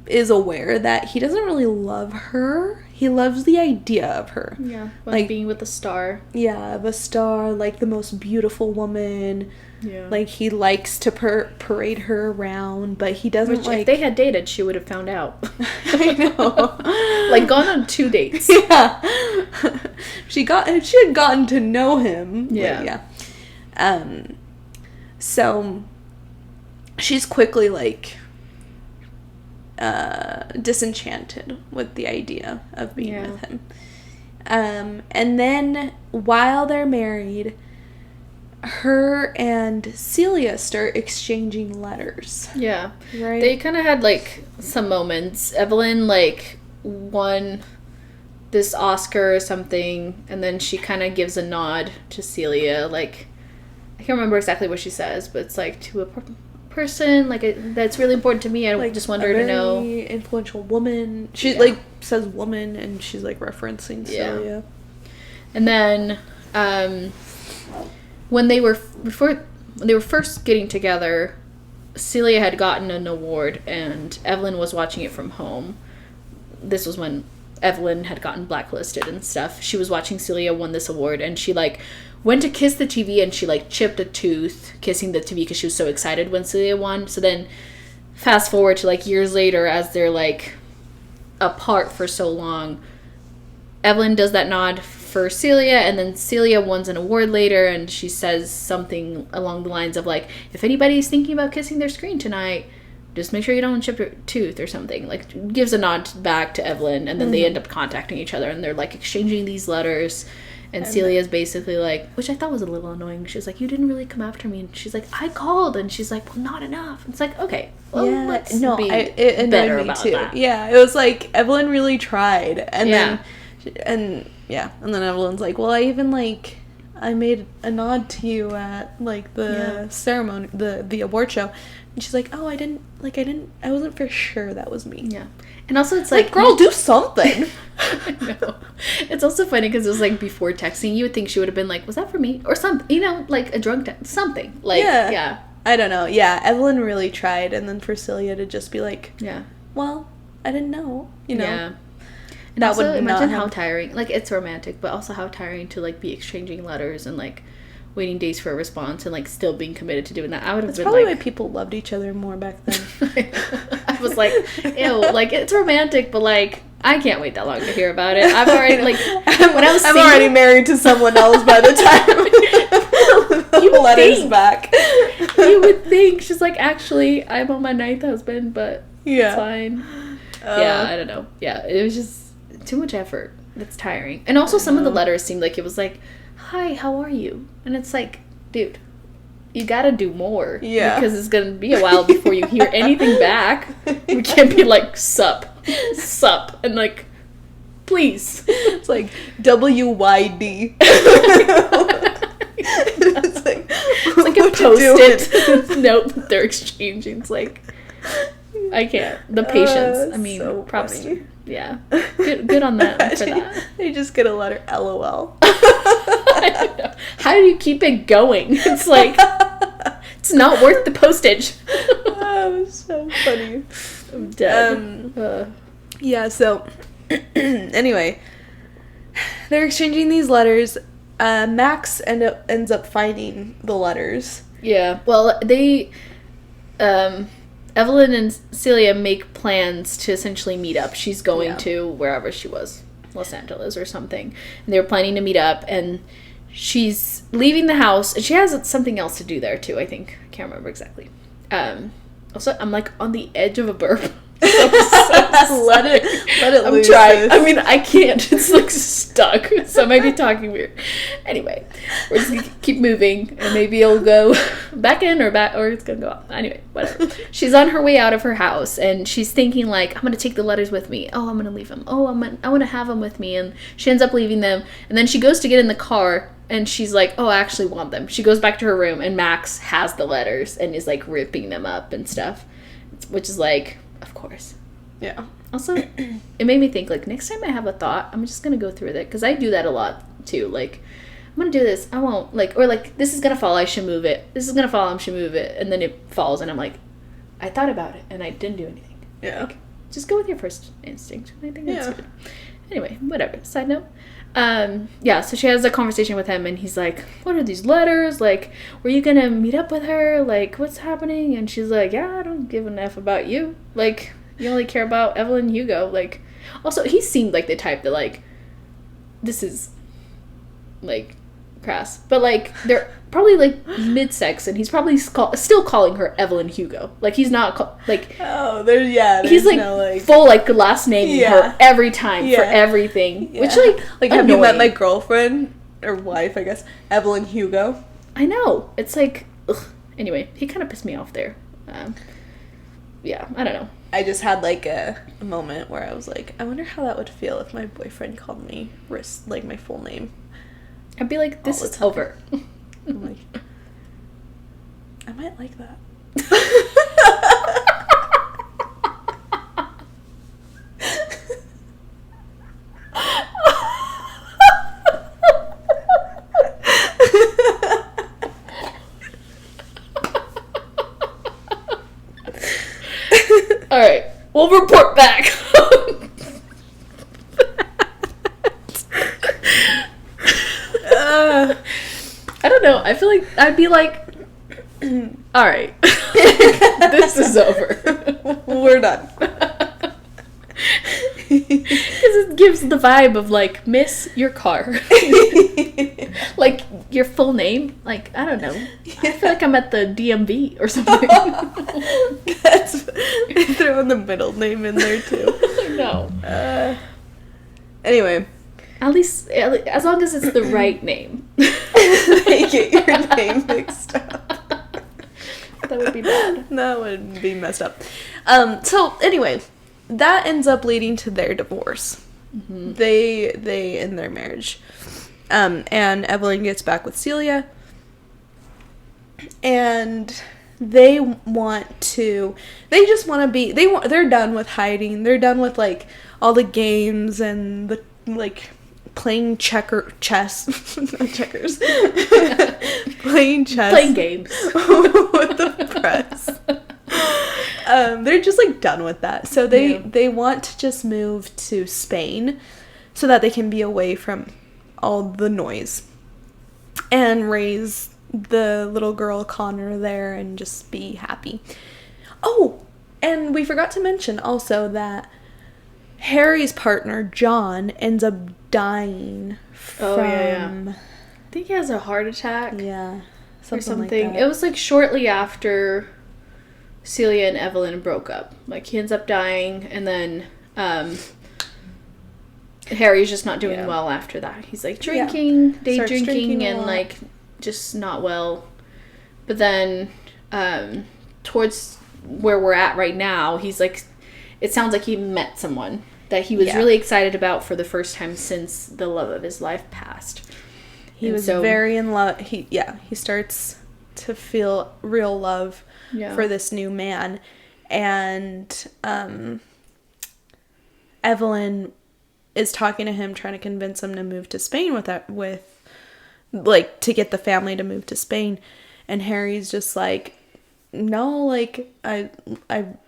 is aware that he doesn't really love her. He loves the idea of her. Yeah. Like being with a star. Yeah, of a star, like the most beautiful woman. Yeah. Like, he likes to parade her around, but he doesn't. Which, like... if they had dated, she would have found out. I know. Like, gone on 2 dates. Yeah. She had gotten to know him. Yeah. Like, yeah. So, she's quickly, like... disenchanted with the idea of being with him. And then while they're married, her and Celia start exchanging letters. Yeah. Right? They kind of had, like, some moments. Evelyn, like, won this Oscar or something, and then she kind of gives a nod to Celia. Like, I can't remember exactly what she says, but it's, like, to a person, like, that's really important to me. I like, just want her to know. Very influential woman. She, like, says woman, and she's, like, referencing Celia. And then, when they were first getting together, Celia had gotten an award, and Evelyn was watching it from home. This was when Evelyn had gotten blacklisted and stuff. She was watching Celia won this award, and she, like, went to kiss the TV, and she, like, chipped a tooth kissing the TV because she was so excited when Celia won. So then, fast forward to, like, years later, as they're, like, apart for so long, Evelyn does that nod for Celia, and then Celia wins an award later, and she says something along the lines of, like, if anybody's thinking about kissing their screen tonight, just make sure you don't chip your tooth or something. Like, gives a nod back to Evelyn, and then they end up contacting each other, and they're, like, exchanging these letters. And Celia's basically like, which I thought was a little annoying. She's like, you didn't really come after me. And she's like, I called. And she's like, well, not enough. It's like, okay, well, let's be better about that. Yeah, it was like, Evelyn really tried. And then Evelyn's like, well, I even, like, I made a nod to you at, like, the ceremony, the award show. And she's like, oh, I wasn't for sure that was me. Yeah. And also, it's like, girl, do something. I know. It's also funny because it was, like, before texting. You would think she would have been like, was that for me? Or something, you know, like a drunk text. Something. Like, yeah. I don't know. Yeah, Evelyn really tried. And then for Celia to just be like, yeah, well, I didn't know, you know. Yeah. And that would imagine how tiring. Like, it's romantic, but also how tiring to, like, be exchanging letters and, like, waiting days for a response and, like, still being committed to doing that. I would have been probably like... why people loved each other more back then. I was like, ew, like, it's romantic, but, like, I can't wait that long to hear about it. I've already, like, when I was I'm already married to someone else by the time you letters back. You would think. She's like, actually, I'm on my 9th husband, but it's fine. Yeah, I don't know. Yeah, it was just too much effort. It's tiring. And also some of the letters seemed like it was like, hi, how are you? And it's like, dude, you gotta do more. Yeah. Because it's gonna be a while before you hear anything back. We can't be like, sup. And like, please. It's like, WYD. It's like a post-it note that they're exchanging. It's like, I can't. The patience. I mean, so props to you. Yeah. Good on them for that. They just get a letter LOL. I don't know. How do you keep it going? It's like, it's not worth the postage. That was so funny. I'm dead. Yeah, so anyway, they're exchanging these letters. Max ends up finding the letters. Yeah. Well, Evelyn and Celia make plans to essentially meet up. She's going to wherever she was, Los Angeles or something. And they were planning to meet up, and she's leaving the house, and she has something else to do there too, I think. I can't remember exactly. Also, I'm like on the edge of a burp. Let it loose. I'm trying. I mean, I can't. It's like stuck. So I might be talking weird. Anyway, we're just gonna keep moving, and maybe it'll go back in or it's gonna go out. Anyway, whatever. She's on her way out of her house, and she's thinking like, I'm gonna take the letters with me. Oh, I'm gonna leave them. Oh, I want to have them with me, and she ends up leaving them. And then she goes to get in the car, and she's like, oh, I actually want them. She goes back to her room, and Max has the letters and is like ripping them up and stuff, which is like. Of course. Yeah. Also, it made me think, like, next time I have a thought, I'm just going to go through with it. Because I do that a lot, too. Like, I'm going to do this. I won't. Like, or, like, this is going to fall. I should move it. This is going to fall. I should move it. And then it falls. And I'm like, I thought about it. And I didn't do anything. Yeah. Like, just go with your first instinct. I think that's good. Anyway, whatever. Side note. So she has a conversation with him, and he's like, what are these letters? Like, were you gonna meet up with her? Like, what's happening? And she's like, yeah, I don't give an F about you. Like, you only care about Evelyn Hugo. Like, also, he seemed like the type that, like, this is, like, crass. But, like, they're probably, like, mid-sex, and he's probably still calling her Evelyn Hugo. Like, he's not, like... Oh, there's he's, like, no, like... full, like, last naming her every time for everything. Yeah. Which, like, like, have you met my girlfriend, or wife, I guess, Evelyn Hugo? I know. It's, like, ugh. Anyway, he kind of pissed me off there. I don't know. I just had, like, a moment where I was like, I wonder how that would feel if my boyfriend called me, like, my full name. I'd be like, this is over. I'm like, I might like that. All right, we'll report back. I don't know. I feel like I'd be like, all right, this is over. We're done. Because it gives the vibe of, like, miss your car. Like, your full name. Like, I don't know. I feel like I'm at the DMV or something. Throwing the middle name in there, too. No. Anyway. At least, as long as it's the right name. They get your name mixed up. That would be bad. That would be messed up. So, anyway, that ends up leading to their divorce. Mm-hmm. They end their marriage. And Evelyn gets back with Celia. And they just want to be, they're done with hiding. They're done with, like, all the games and the, like, playing chess. Not checkers. Playing chess. Playing games. With the press. They're just, like, done with that. So they want to just move to Spain so that they can be away from all the noise and raise the little girl Connor there and just be happy. Oh, and we forgot to mention also that Harry's partner, John, ends up dying from... I think he has a heart attack. Yeah. Something. Like that. It was, like, shortly after Celia and Evelyn broke up. Like, he ends up dying, and then Harry's just not doing well after that. He's, like, drinking, day drinking, and, like, just not well. But then towards where we're at right now, he's, like, it sounds like he met someone that he was really excited about for the first time since the love of his life passed. He was very in love. He starts to feel real love for this new man. And Evelyn is talking to him, trying to convince him to move to Spain to get the family to move to Spain. And Harry's just like, no, like, I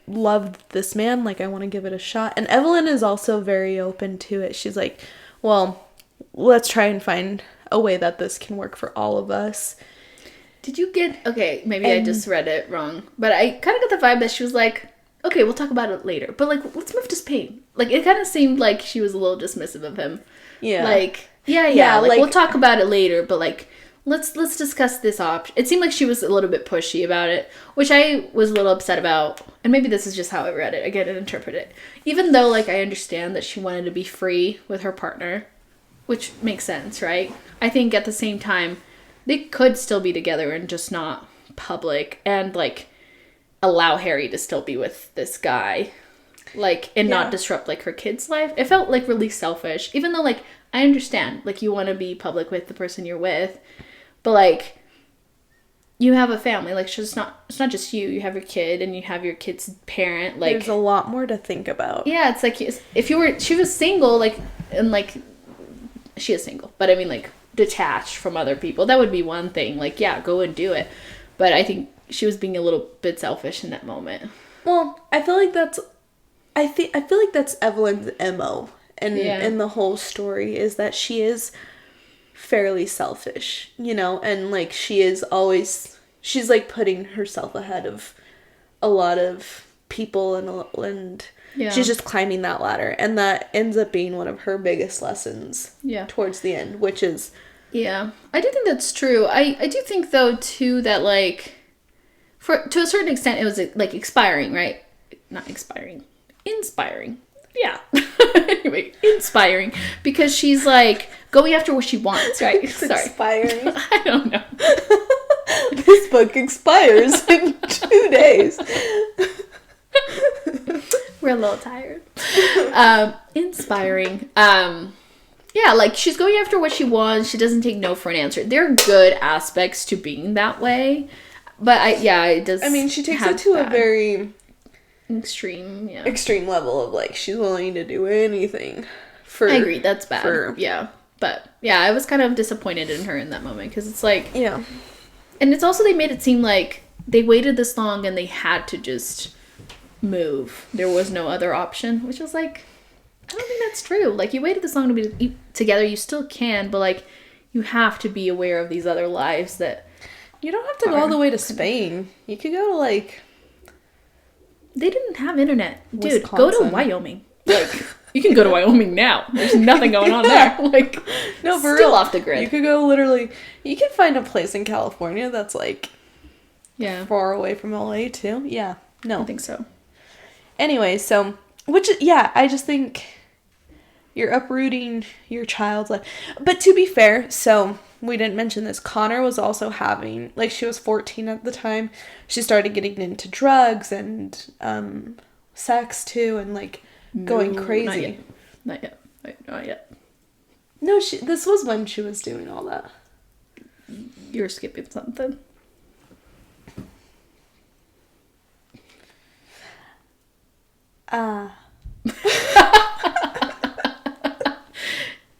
loved this man, like, I want to give it a shot. And Evelyn is also very open to it. She's like, well, let's try and find a way that this can work for all of us. Did you get... Okay, maybe I just read it wrong. But I kind of got the vibe that she was like, okay, we'll talk about it later. But, like, let's move to Spain. Like, it kind of seemed like she was a little dismissive of him. Yeah. Like, yeah, like, we'll talk about it later, but, like, let's discuss this option. It seemed like she was a little bit pushy about it, which I was a little upset about. And maybe this is just how I read it. Again, and interpret it. Even though, like, I understand that she wanted to be free with her partner, which makes sense, right? I think at the same time, they could still be together and just not public, and, like, allow Harry to still be with this guy, like, and not disrupt, like, her kid's life. It felt, like, really selfish, even though, like, I understand, like, you want to be public with the person you're with, but, like, you have a family, like, it's not just you have your kid, and you have your kid's parent, like... There's a lot more to think about. Yeah, it's like, if she was single, like, and, like, she is single, but I mean, like, detached from other people, that would be one thing, like, yeah, go and do it, but I think she was being a little bit selfish in that moment. Well, I feel like that's Evelyn's MO in the whole story, is that she is fairly selfish, you know, and, like, she's like putting herself ahead of a lot of people, and she's just climbing that ladder, and that ends up being one of her biggest lessons towards the end, which is... Yeah, I do think that's true. I do think, though, too, that, like, to a certain extent, it was, like, expiring, right? Not expiring. Inspiring. Yeah. Anyway, inspiring. Because she's, like, going after what she wants, right? Sorry. Expiring. I don't know. This book expires in 2 days. We're a little tired. Inspiring. Yeah, like, she's going after what she wants. She doesn't take no for an answer. There are good aspects to being that way. But, it does... I mean, she takes it to a very... Extreme level of, like, she's willing to do anything for... I agree, that's bad. Yeah. But, yeah, I was kind of disappointed in her in that moment. Because it's like... Yeah. And it's also, they made it seem like they waited this long and they had to just move. There was no other option. Which was like... I don't think that's true. Like, you waited this long to be together. You still can, but, like, you have to be aware of these other lives that... You don't have to go all the way to Spain. You could go to, like... They didn't have internet. Dude, go to Wyoming. Like, you can go to Wyoming now. There's nothing going on there. Like, no, for still real. Off the grid. You could go literally... You can find a place in California that's, like... far away from LA, too. Yeah. No. I think so. Anyway, so... Which, yeah, I just think... You're uprooting your child's life. But to be fair, so we didn't mention this. Connor was also having, like, she was 14 at the time. She started getting into drugs and sex too, and, like, going crazy. Not yet. No, this was when she was doing all that. You're skipping something.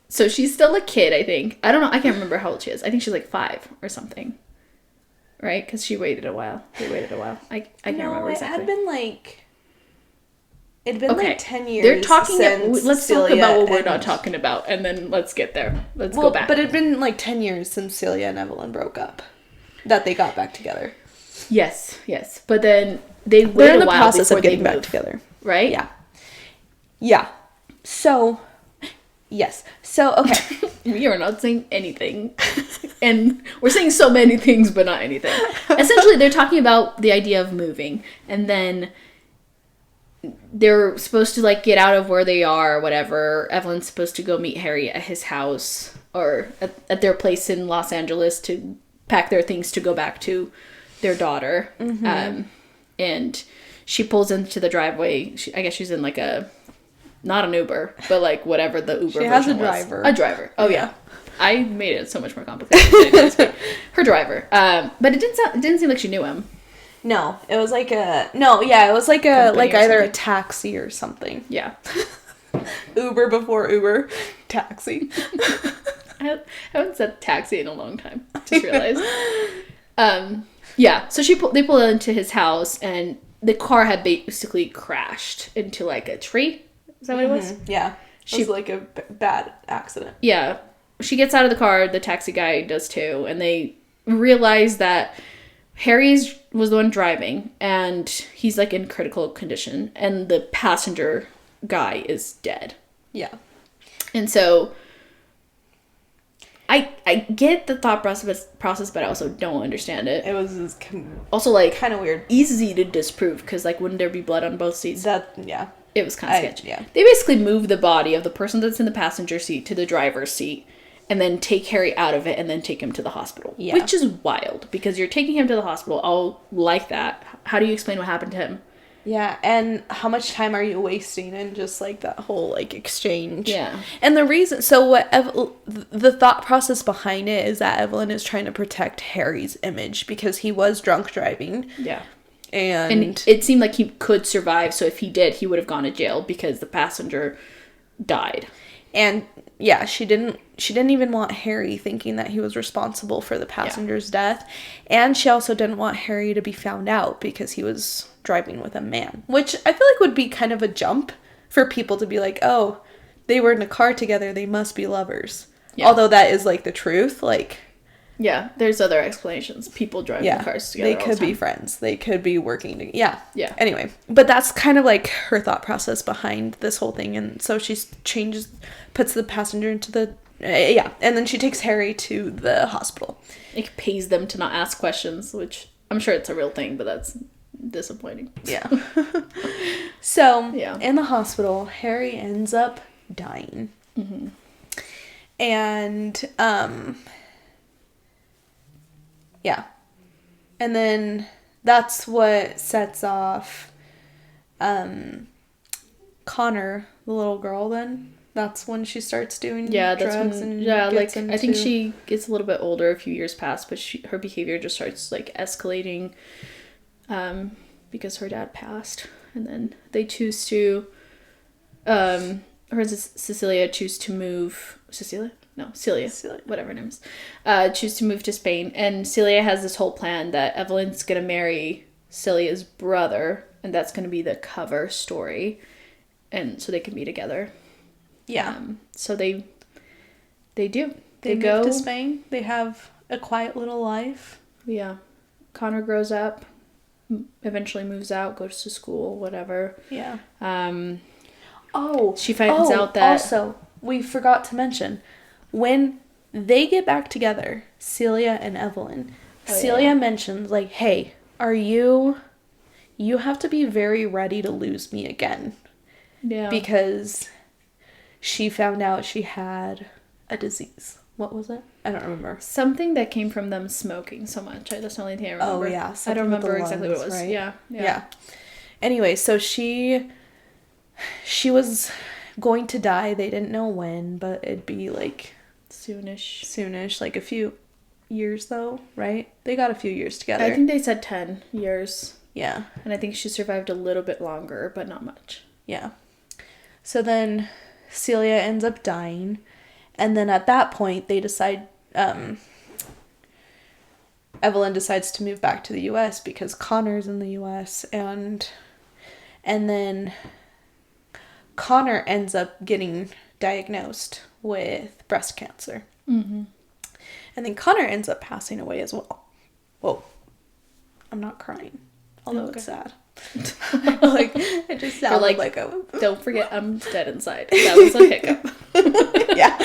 So she's still a kid, I think. I don't know. I can't remember how old she is. I think she's like 5 or something. Right? Because she waited a while. They waited a while. I can't remember exactly. It had been like... It'd been like 10 years. They're talking... Let's talk about what we're not talking about, and then let's get there. Let's go back. But it'd been like 10 years since Celia and Evelyn broke up. That they got back together. Yes. But then they waited a while. They're in the process of getting back together. Right? Yeah. So... Yes. So, okay. We are not saying anything. And we're saying so many things, but not anything. Essentially, they're talking about the idea of moving. And then they're supposed to, like, get out of where they are or whatever. Evelyn's supposed to go meet Harry at his house or at their place in Los Angeles to pack their things to go back to their daughter. Mm-hmm. And she pulls into the driveway. I guess she's in, like, not an Uber, but, like, whatever the Uber version was. She has a driver. A driver. Oh, yeah. I made it so much more complicated. Her driver. But it didn't seem like she knew him. No, it was like it was like either a taxi or something. Yeah. Uber before Uber. Taxi. I haven't said taxi in a long time. Just realized. Yeah, so they pull into his house, and the car had basically crashed into, like, a tree. Is that what it was? Yeah. It was like a bad accident. Yeah. She gets out of the car, the taxi guy does too, and they realize that Harry's was the one driving, and he's, like, in critical condition, and the passenger guy is dead. Yeah. And so I get the thought process, but I also don't understand it. It was also, like, kind of weird. Easy to disprove, because, like, wouldn't there be blood on both seats? Yeah. It was kind of sketchy. Yeah. They basically move the body of the person that's in the passenger seat to the driver's seat, and then take Harry out of it, and then take him to the hospital. Yeah. Which is wild, because you're taking him to the hospital. I'll like that. How do you explain what happened to him? Yeah, and how much time are you wasting in just, like, that whole, like, exchange? Yeah. And the reason... So what... the thought process behind it is that Evelyn is trying to protect Harry's image, because he was drunk driving. Yeah. And it seemed like he could survive, so if he did, he would have gone to jail, because the passenger died. And, yeah, she didn't even want Harry thinking that he was responsible for the passenger's death. And she also didn't want Harry to be found out, because he was driving with a man, which I feel like would be kind of a jump for people to be like, oh, they were in a car together, they must be lovers. Yeah. Although that is, like, the truth, like... Yeah, there's other explanations. People driving cars together. They could be friends. They could be working together. Yeah. Yeah. Anyway, but that's kind of, like, her thought process behind this whole thing. And so she puts the passenger into the... and then she takes Harry to the hospital. It pays them to not ask questions, which I'm sure it's a real thing, but that's disappointing. Yeah. So, in the hospital, Harry ends up dying. Mm-hmm. And, yeah. And then that's what sets off Connor, the little girl, then. That's when she starts doing drugs and gets into... I think she gets a little bit older, a few years past, but her behavior just starts, like, escalating because her dad passed. And then they choose to... her and Cecilia choose to move... Celia, whatever her name is. Choose to move to Spain. And Celia has this whole plan that Evelyn's going to marry Celia's brother, and that's going to be the cover story. And so they can be together. Yeah. So they do. They go to Spain. They have a quiet little life. Yeah. Connor grows up, eventually moves out, goes to school, whatever. Yeah. She finds out that... Also, we forgot to mention, when they get back together, Celia and Evelyn, Celia mentions, like, hey, you have to be very ready to lose me again. Yeah. Because she found out she had a disease. What was it? I don't remember. Something that came from them smoking so much. That's the only thing I remember. Oh, yeah. I don't remember exactly what it was. Right? Yeah. Anyway, so she was going to die. They didn't know when, but it'd be, like... Soonish. Like, a few years, though, right? They got a few years together. I think they said 10 years. Yeah. And I think she survived a little bit longer, but not much. Yeah. So then Celia ends up dying. And then at that point, they decide... Evelyn decides to move back to the U.S. because Connor's in the U.S. And then Connor ends up getting diagnosed with breast cancer. Mm-hmm. And then Connor ends up passing away as well. Whoa. I'm not crying. Although it's sad. Like, it just sounded like a... Don't forget, I'm dead inside. That was a hiccup. Yeah.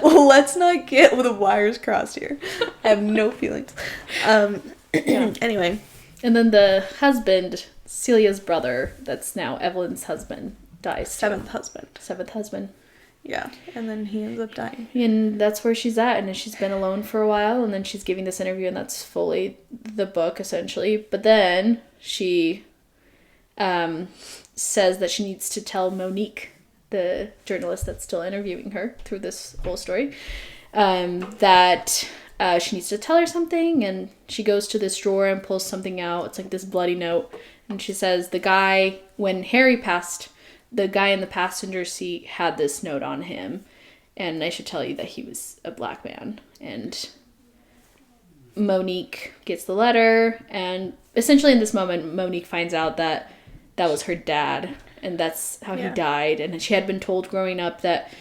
Well, let's not get the wires crossed here. I have no feelings. Anyway. And then the husband, Celia's brother, that's now Evelyn's husband, dies. Seventh husband. Yeah. And then he ends up dying. And that's where she's at. And she's been alone for a while. And then she's giving this interview. And that's fully the book, essentially. But then she says that she needs to tell Monique, the journalist that's still interviewing her through this whole story, that she needs to tell her something. And she goes to this drawer and pulls something out. It's like this bloody note. And she says, when Harry passed, the guy in the passenger seat had this note on him. And I should tell you that he was a black man. And Monique gets the letter. And essentially in this moment, Monique finds out that was her dad. And that's how he died. And she had been told growing up that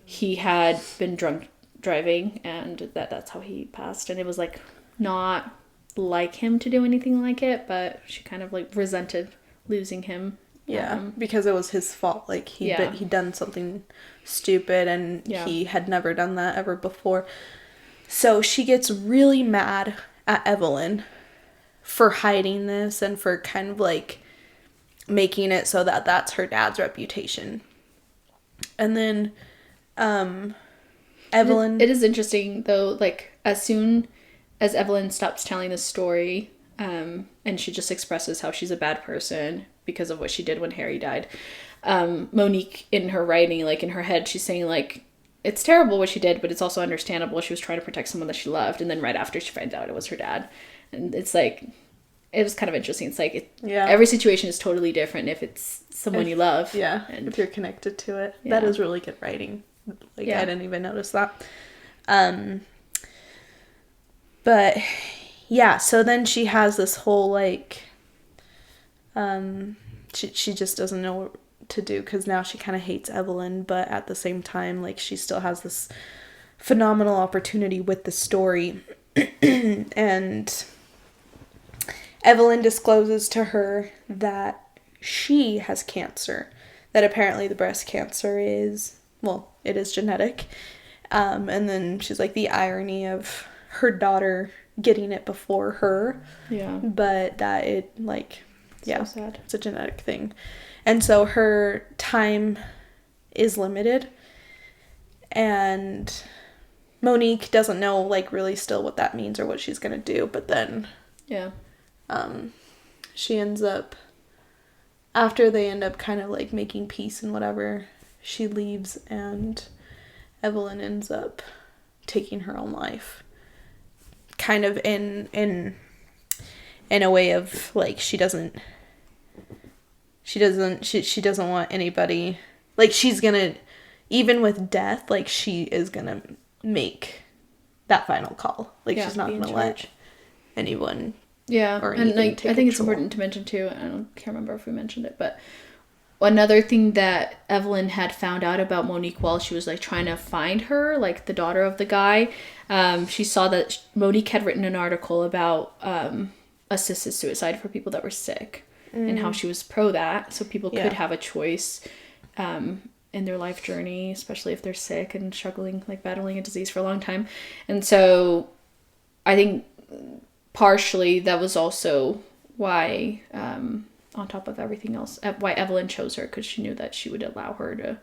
he had been drunk driving. And that's how he passed. And it was like not like him to do anything like it, but she kind of like resented losing him. Yeah, because it was his fault. Like, he'd done something stupid, and he had never done that ever before. So she gets really mad at Evelyn for hiding this and for kind of like making it so that that's her dad's reputation. And then Evelyn... It is interesting, though, like, as soon as Evelyn stops telling the story, and she just expresses how she's a bad person because of what she did when Harry died, Monique, in her writing, like, in her head, she's saying, like, it's terrible what she did, but it's also understandable. She was trying to protect someone that she loved, and then right after she finds out it was her dad. And it's, like, it was kind of interesting. It's, like, every situation is totally different if it's someone you love. Yeah, and if you're connected to it. Yeah. That is really good writing. Like, I didn't even notice that. But, yeah, so then she has this whole, like, she just doesn't know what to do, because now she kind of hates Evelyn, but at the same time, like, she still has this phenomenal opportunity with the story. And Evelyn discloses to her that she has cancer, that apparently the breast cancer is, well, it is genetic. And then she's like, the irony of her daughter getting it before her. Yeah. But that it, like, so sad. It's a genetic thing. And so her time is limited. And Monique doesn't know, like, really still what that means or what she's going to do. But then... yeah. She ends up... After they end up kind of, like, making peace and whatever, she leaves, and Evelyn ends up taking her own life. Kind of in a way of, like, she doesn't want anybody, like, she's gonna, even with death, like, she is gonna make that final call. Like, she's not gonna let anyone or anything, and, like, I think it's important to mention too, I can't remember if we mentioned it, but another thing that Evelyn had found out about Monique while she was, like, trying to find her, like, the daughter of the guy, she saw that Monique had written an article about assisted suicide for people that were sick, and how she was pro that, so people could have a choice in their life journey, especially if they're sick and struggling, like, battling a disease for a long time. And so I think partially that was also why, on top of everything else, why Evelyn chose her, because she knew that she would allow her to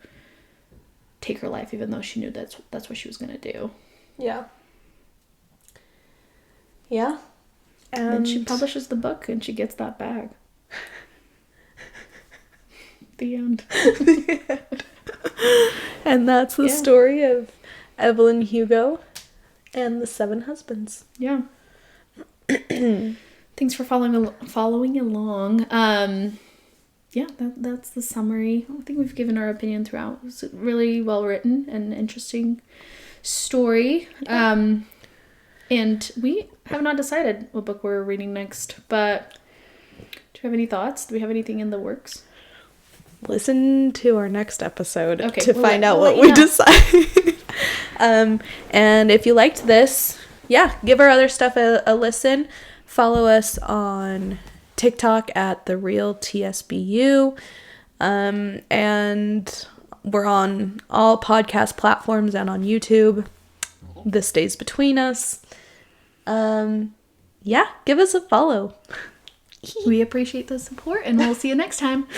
take her life, even though she knew that's what she was going to do. Yeah. Yeah. And then she publishes the book, and she gets that bag. The end. The end. And that's the story of Evelyn Hugo and the 7 husbands. Yeah. Thanks for following along. That's the summary. I think we've given our opinion throughout. It was a really well written and interesting story. And we have not decided what book we're reading next, but do you have any thoughts? Do we have anything in the works? Listen to our next episode to find out what we decide. And if you liked this, give our other stuff a listen. Follow us on TikTok at The Real TSBU. And we're on all podcast platforms and on YouTube. This stays between us. Give us a follow. We appreciate the support, and we'll see you next time.